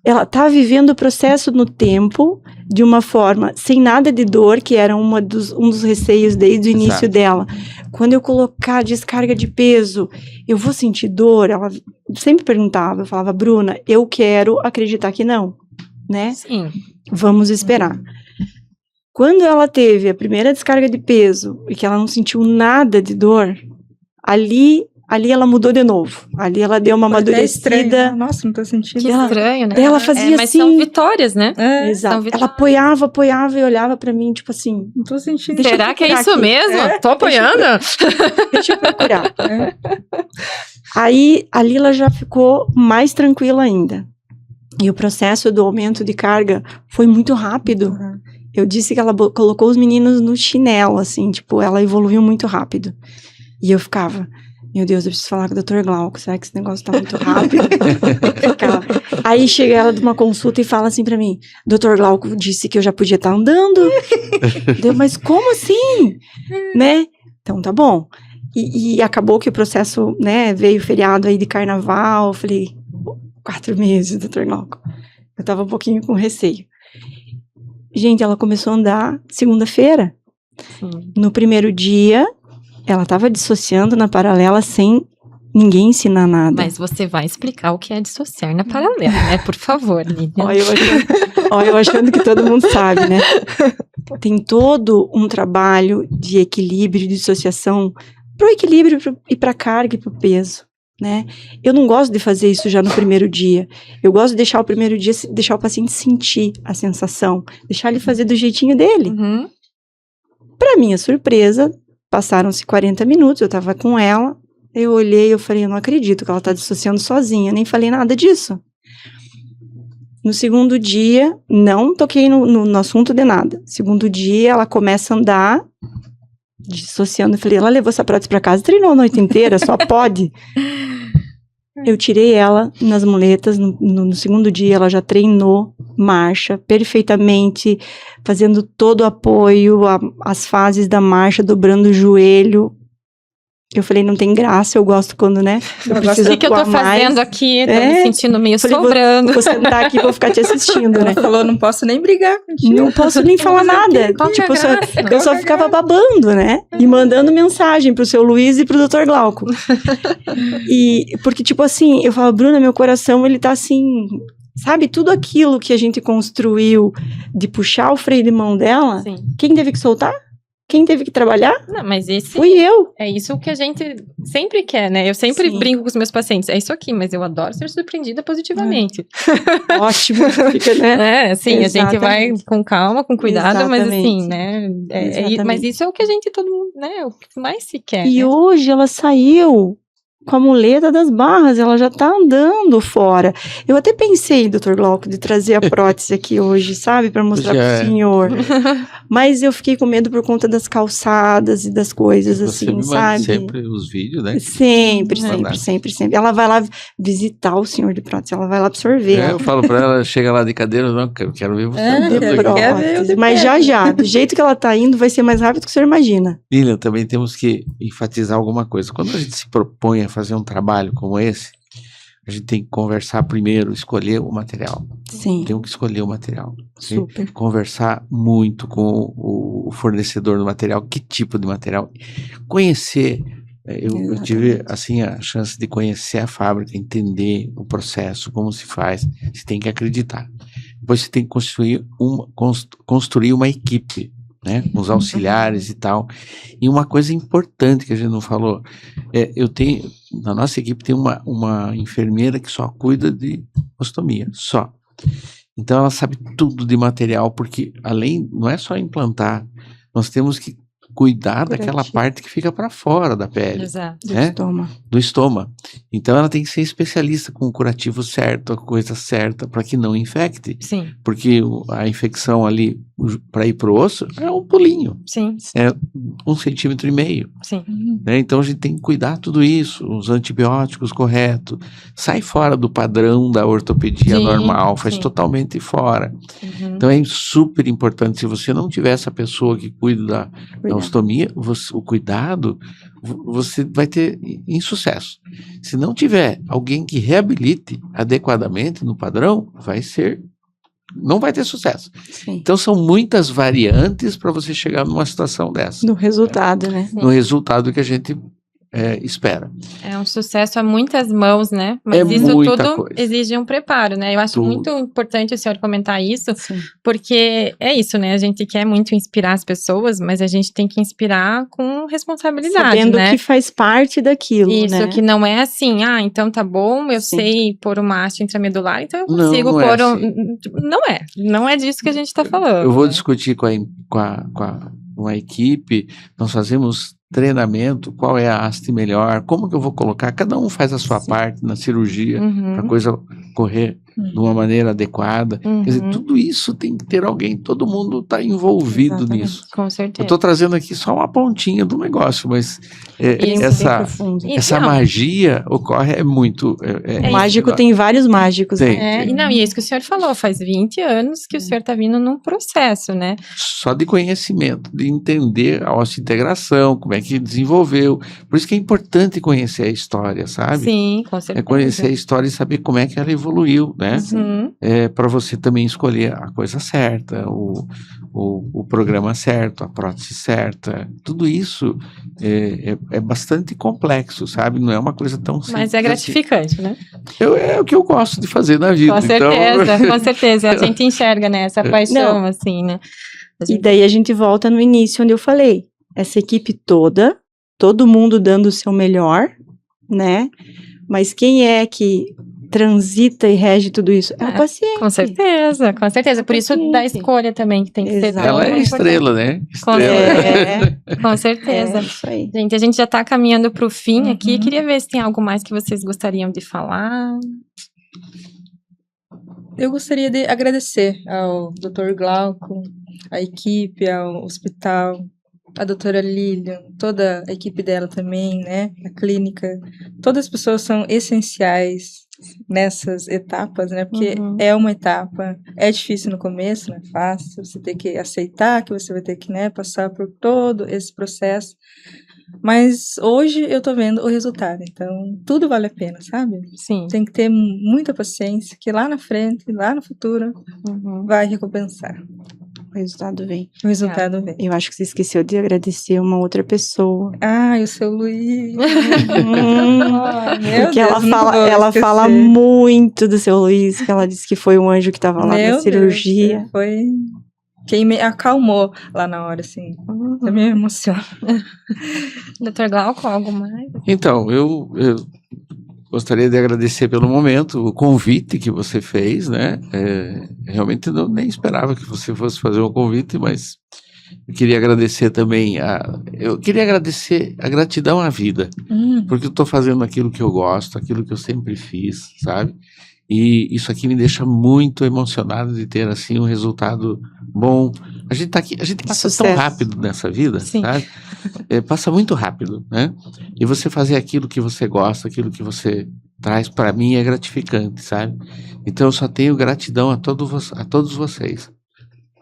Speaker 4: Ela tá vivendo o processo no tempo, de uma forma sem nada de dor, que era um dos receios desde o início dela. Quando eu colocar descarga de peso, eu vou sentir dor? Ela sempre perguntava, eu falava, Bruna, eu quero acreditar que não, né?
Speaker 3: Sim.
Speaker 4: Vamos esperar. Quando ela teve a primeira descarga de peso e que ela não sentiu nada de dor, ali ela mudou de novo. Ali ela deu uma amadurecida.
Speaker 2: Estranho. Nossa, não tô sentindo.
Speaker 3: Que estranho, né?
Speaker 4: Ela fazia
Speaker 3: mas
Speaker 4: assim.
Speaker 3: são vitórias, né?
Speaker 4: Exato. Ela apoiava e olhava pra mim, tipo assim.
Speaker 2: Não tô sentindo.
Speaker 3: Será que é isso mesmo? Tô apoiando?
Speaker 4: Deixa eu procurar. Aí, ali ela já ficou mais tranquila ainda. E o processo do aumento de carga foi muito rápido. Eu disse que ela colocou os meninos no chinelo, assim, tipo, ela evoluiu muito rápido. E eu ficava, meu Deus, eu preciso falar com o Dr. Glauco, será que esse negócio tá muito rápido? Aí chega ela de uma consulta e fala assim pra mim, Dr. Glauco disse que eu já podia estar andando. Mas como assim? Né? Então tá bom. E acabou que o processo, né, veio feriado aí de carnaval, eu falei, 4 meses, Dr. Glauco. Eu tava um pouquinho com receio. Gente, ela começou a andar segunda-feira. No primeiro dia, ela tava dissociando na paralela sem ninguém ensinar nada.
Speaker 3: Mas você vai explicar o que é dissociar na paralela, né? Por favor, Lívia.
Speaker 4: Olha, eu achando que todo mundo sabe, né? Tem todo um trabalho de equilíbrio, de dissociação, pro equilíbrio e pra carga e pro peso. né? Eu não gosto de fazer isso já no primeiro dia. Eu gosto de deixar o primeiro dia, deixar o paciente sentir a sensação, deixar ele fazer do jeitinho dele.
Speaker 3: Uhum.
Speaker 4: Para minha surpresa, passaram-se 40 minutos, eu tava com ela, eu olhei, eu falei, eu não acredito que ela tá dissociando sozinha, nem falei nada disso. No segundo dia, não toquei no assunto de nada. Segundo dia, ela começa a andar, dissociando. Eu falei, ela levou essa prótese pra casa, treinou a noite inteira, só pode. Eu tirei ela nas muletas. No segundo dia, ela já treinou marcha perfeitamente, fazendo todo o apoio, as fases da marcha, dobrando o joelho. Eu falei, não tem graça, eu gosto quando, né? Eu preciso
Speaker 3: O que eu tô
Speaker 4: atuar mais.
Speaker 3: fazendo aqui? Tô me sentindo meio
Speaker 4: Falei,
Speaker 3: sobrando.
Speaker 4: Vou sentar aqui, vou ficar te assistindo,
Speaker 2: Ela
Speaker 4: né?
Speaker 2: falou, não posso nem brigar contigo.
Speaker 4: Não posso nem falar nada.
Speaker 3: Qual que é a
Speaker 4: Tipo,
Speaker 3: graça?
Speaker 4: eu só ficava babando, né? E mandando mensagem pro seu Luiz e pro Dr. Glauco. Porque, tipo assim, eu falo, Bruna, meu coração, ele tá assim... Sabe, tudo aquilo que a gente construiu de puxar o freio de mão dela,
Speaker 3: Sim.
Speaker 4: quem teve que soltar? Quem teve que trabalhar?
Speaker 3: Não, mas
Speaker 4: Fui eu.
Speaker 3: é isso que a gente sempre quer, né? Eu sempre
Speaker 4: Sim.
Speaker 3: brinco com os meus pacientes. É isso aqui, mas eu adoro ser surpreendida positivamente.
Speaker 4: Ótimo. Fica, né?
Speaker 3: Assim, a gente vai
Speaker 4: Exatamente.
Speaker 3: com calma, com cuidado, mas assim,
Speaker 4: Exatamente.
Speaker 3: né?
Speaker 4: Exatamente.
Speaker 3: Mas isso é o que a gente, todo mundo, né? O que mais se quer,
Speaker 4: E
Speaker 3: né?
Speaker 4: hoje ela saiu com a muleta das barras, ela já tá andando fora. Eu até pensei, Dr. Glauco, de trazer a prótese aqui hoje, sabe? Pra mostrar pro senhor. Mas eu fiquei com medo por conta das calçadas e das coisas,
Speaker 1: Você
Speaker 4: assim,
Speaker 1: me manda
Speaker 4: sabe?
Speaker 1: sempre os vídeos, né?
Speaker 4: Sempre,
Speaker 1: Mandar.
Speaker 4: sempre. Ela vai lá visitar o senhor de prótese, ela vai lá absorver.
Speaker 1: Eu falo pra ela, chega lá de cadeira, não, quero ver você.
Speaker 2: É,
Speaker 1: andando
Speaker 2: quero
Speaker 1: aqui.
Speaker 2: ver. ver o de
Speaker 4: Mas já, do jeito que ela tá indo, vai ser mais rápido que o senhor imagina.
Speaker 1: Lilian, também temos que enfatizar alguma coisa. Quando a gente se propõe a fazer um trabalho como esse, a gente tem que conversar primeiro, escolher o material.
Speaker 4: Sim,
Speaker 1: Tem que escolher o material.
Speaker 4: super.
Speaker 1: Conversar muito com o fornecedor do material, que tipo de material. Conhecer. Eu tive assim a chance de conhecer a fábrica, entender o processo, como se faz. Você tem que acreditar. Depois você tem que construir uma equipe, né, com os auxiliares e tal. E uma coisa importante que a gente não falou, na nossa equipe tem uma enfermeira que só cuida de ostomia, só. Então ela sabe tudo de material, porque não é só implantar, nós temos que cuidar daquela parte que fica para fora da pele.
Speaker 3: Exato.
Speaker 1: né?
Speaker 4: Toma.
Speaker 1: Do estômago. Então ela tem que ser especialista com o curativo certo, a coisa certa, para que não infecte.
Speaker 3: Sim,
Speaker 1: Porque a infecção ali, para ir pro osso, é um pulinho,
Speaker 3: sim,
Speaker 1: é 1,5 centímetro,
Speaker 3: sim.
Speaker 1: né? Então a gente tem que cuidar tudo isso, os antibióticos corretos, sai fora do padrão da ortopedia
Speaker 3: Sim,
Speaker 1: normal, faz
Speaker 3: sim.
Speaker 1: totalmente fora.
Speaker 3: Uhum.
Speaker 1: Então é super importante, se você não tiver essa pessoa que cuida da ostomia, o cuidado, você vai ter insucesso. Se não tiver alguém que reabilite adequadamente no padrão, não vai ter sucesso.
Speaker 4: Sim.
Speaker 1: Então são muitas variantes para você chegar numa situação dessa,
Speaker 4: No resultado, né?
Speaker 1: no resultado que a gente espera.
Speaker 3: É um sucesso a muitas mãos, né? Mas
Speaker 1: É
Speaker 3: isso
Speaker 1: muita
Speaker 3: tudo
Speaker 1: coisa.
Speaker 3: exige um preparo, né? Eu acho
Speaker 1: Tudo.
Speaker 3: muito importante o senhor comentar isso,
Speaker 4: Sim.
Speaker 3: porque é isso, né? A gente quer muito inspirar as pessoas, mas a gente tem que inspirar com responsabilidade,
Speaker 4: Sabendo
Speaker 3: né?
Speaker 4: que faz parte daquilo,
Speaker 3: Isso,
Speaker 4: né?
Speaker 3: que não é assim, então tá bom, eu
Speaker 4: Sim.
Speaker 3: sei pôr uma haste intramedular, então eu
Speaker 1: Não,
Speaker 3: consigo
Speaker 1: não é
Speaker 3: pôr
Speaker 1: assim.
Speaker 3: Não é disso que a gente tá falando.
Speaker 1: Eu vou
Speaker 3: né?
Speaker 1: discutir com a equipe, nós fazemos treinamento, qual é a haste melhor, como que eu vou colocar, cada um faz a sua
Speaker 4: Sim.
Speaker 1: parte na cirurgia,
Speaker 3: Uhum,
Speaker 1: para a coisa correr de uma maneira adequada. Quer dizer,
Speaker 3: uhum,
Speaker 1: tudo isso tem que ter alguém, todo mundo está envolvido
Speaker 4: Exatamente.
Speaker 1: nisso.
Speaker 3: com
Speaker 1: Eu
Speaker 3: certeza.
Speaker 1: estou trazendo aqui só uma pontinha do negócio, mas
Speaker 3: Isso.
Speaker 4: Bem
Speaker 1: essa
Speaker 4: profundo.
Speaker 3: E-
Speaker 1: essa
Speaker 3: não,
Speaker 1: magia ocorre muito.
Speaker 4: O mágico tem vários mágicos,
Speaker 1: Tem.
Speaker 4: né?
Speaker 3: e é isso que o senhor falou, faz 20 anos que o senhor tá vindo num processo, né?
Speaker 1: Só de conhecimento, de entender a osteointegração, como é que desenvolveu. Por isso que é importante conhecer a história, sabe?
Speaker 3: Sim, com certeza.
Speaker 1: É conhecer a história e saber como é que ela evoluiu, né?
Speaker 3: Uhum,
Speaker 1: Para você também escolher a coisa certa, o programa certo, a prótese certa. Tudo isso é bastante complexo, sabe? Não é uma coisa tão simples.
Speaker 3: mas é gratificante, né?
Speaker 1: Assim. É o que eu gosto de fazer na vida.
Speaker 3: Com certeza,
Speaker 1: então...
Speaker 3: com certeza. A gente enxerga, né, essa paixão,
Speaker 4: Não.
Speaker 3: assim, né? A
Speaker 4: E
Speaker 3: gente-
Speaker 4: daí a gente volta no início, onde eu falei. Essa equipe toda, todo mundo dando o seu melhor, né? Mas quem é que transita e rege tudo isso? É o paciente.
Speaker 3: Com certeza, com certeza. Por isso da
Speaker 4: Paciente.
Speaker 3: escolha também, que tem que ser
Speaker 4: Exato.
Speaker 1: Ela é
Speaker 3: tão
Speaker 1: estrela, né?
Speaker 3: Com
Speaker 1: Estrela.
Speaker 3: Com certeza.
Speaker 4: É isso aí.
Speaker 3: Gente, a gente já tá caminhando pro fim aqui.
Speaker 2: Uhum.
Speaker 3: Queria ver se tem algo mais que vocês gostariam de falar.
Speaker 2: Eu gostaria de agradecer ao Dr. Glauco, à equipe, ao hospital, a doutora Lilian, toda a equipe dela também, né? A clínica. Todas as pessoas são essenciais nessas etapas, né? Porque
Speaker 3: Uhum.
Speaker 2: é uma etapa, é difícil no começo, não é fácil, você tem que aceitar que você vai ter que, né, passar por todo esse processo. Mas hoje eu tô vendo o resultado, então tudo vale a pena, sabe?
Speaker 3: Sim.
Speaker 2: Tem que ter muita paciência, que lá na frente, lá no futuro,
Speaker 3: Uhum.
Speaker 2: vai recompensar.
Speaker 4: O resultado vem.
Speaker 2: O resultado vem.
Speaker 4: Eu acho que você esqueceu de agradecer uma outra pessoa.
Speaker 2: Ah, e o seu Luiz. Ai, meu
Speaker 4: Porque
Speaker 2: Deus, nunca vou
Speaker 4: ela
Speaker 2: esquecer.
Speaker 4: fala muito do seu Luiz, que ela disse que foi um anjo que estava lá
Speaker 2: Meu
Speaker 4: na cirurgia.
Speaker 2: Deus, foi quem me acalmou lá na hora, assim. Eu me emociono.
Speaker 3: Dr. Glauco, algo mais?
Speaker 1: Então, eu gostaria de agradecer pelo momento, o convite que você fez, né? Realmente nem esperava que você fosse fazer um convite, mas eu queria agradecer também eu queria agradecer a gratidão à vida, porque eu estou fazendo aquilo que eu gosto, aquilo que eu sempre fiz, sabe? E isso aqui me deixa muito emocionado de ter assim um resultado bom. A gente passa tão
Speaker 4: Sucesso.
Speaker 1: rápido nessa vida,
Speaker 3: Sim.
Speaker 1: sabe? Passa muito rápido, né? E você fazer aquilo que você gosta, aquilo que você traz para mim é gratificante, sabe? Então eu só tenho gratidão a todos vocês.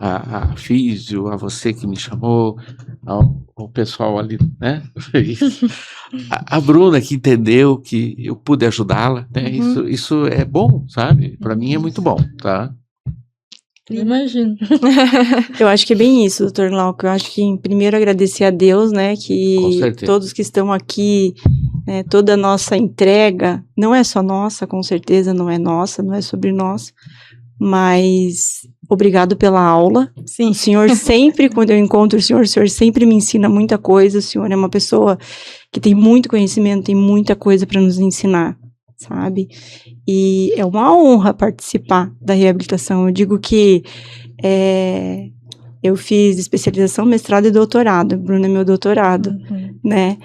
Speaker 1: A Físio, a você que me chamou, ao pessoal ali, né? A Bruna que entendeu que eu pude ajudá-la, né?
Speaker 3: Uhum.
Speaker 1: Isso é bom, sabe? Para mim é muito bom, tá?
Speaker 2: Imagino.
Speaker 4: Eu acho que é bem isso, Dr. Glauco. Eu acho que primeiro agradecer a Deus, né?
Speaker 1: Com
Speaker 4: Que
Speaker 1: certeza.
Speaker 4: todos que estão aqui, né, toda a nossa entrega, não é só nossa, com certeza não é nossa, não é sobre nós, mas obrigado pela aula.
Speaker 3: Sim.
Speaker 4: O senhor sempre, quando eu encontro o senhor sempre me ensina muita coisa. O senhor é uma pessoa que tem muito conhecimento, tem muita coisa para nos ensinar, sabe? E é uma honra participar da reabilitação. Eu digo que eu fiz especialização, mestrado e doutorado. Bruna é meu doutorado, né?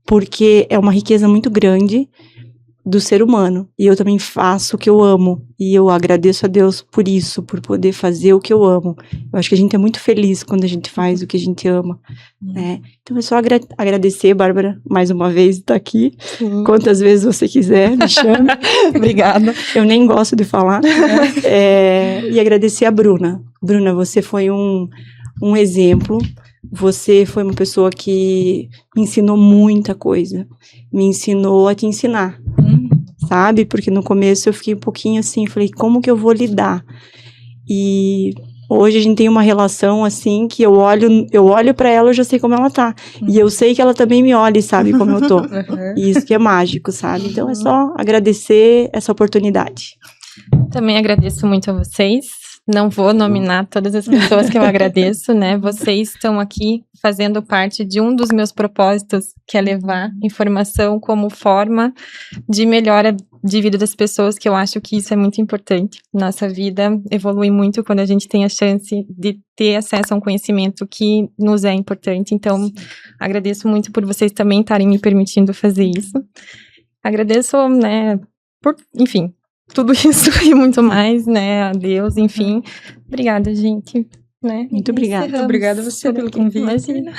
Speaker 4: Porque é uma riqueza muito grande do ser humano. E eu também faço o que eu amo. E eu agradeço a Deus por isso, por poder fazer o que eu amo. Eu acho que a gente é muito feliz quando a gente faz o que a gente ama, né? Então é só agradecer, Bárbara, mais uma vez de estar aqui.
Speaker 3: Sim.
Speaker 4: Quantas vezes você quiser, me chame.
Speaker 3: Obrigada.
Speaker 4: Eu nem gosto de falar. E agradecer a Bruna. Bruna, você foi um exemplo. Você foi uma pessoa que me ensinou muita coisa. Me ensinou a te ensinar, sabe? Porque no começo eu fiquei um pouquinho assim, falei, como que eu vou lidar? E hoje a gente tem uma relação assim, que eu olho pra ela, eu já sei como ela tá. E eu sei que ela também me olha e sabe como eu tô. E isso que é mágico, sabe? Então é só agradecer essa oportunidade.
Speaker 3: Também agradeço muito a vocês. Não vou nominar todas as pessoas que eu agradeço, né? Vocês estão aqui fazendo parte de um dos meus propósitos, que é levar informação como forma de melhora de vida das pessoas, que eu acho que isso é muito importante. Nossa vida evolui muito quando a gente tem a chance de ter acesso a um conhecimento que nos é importante. Então, agradeço muito por vocês também estarem me permitindo fazer isso. Agradeço, né, enfim, tudo isso e muito mais, né, a Deus, enfim. Obrigada, gente. Né?
Speaker 4: Muito obrigada.
Speaker 2: Obrigada a você pelo convite.
Speaker 3: Imagina.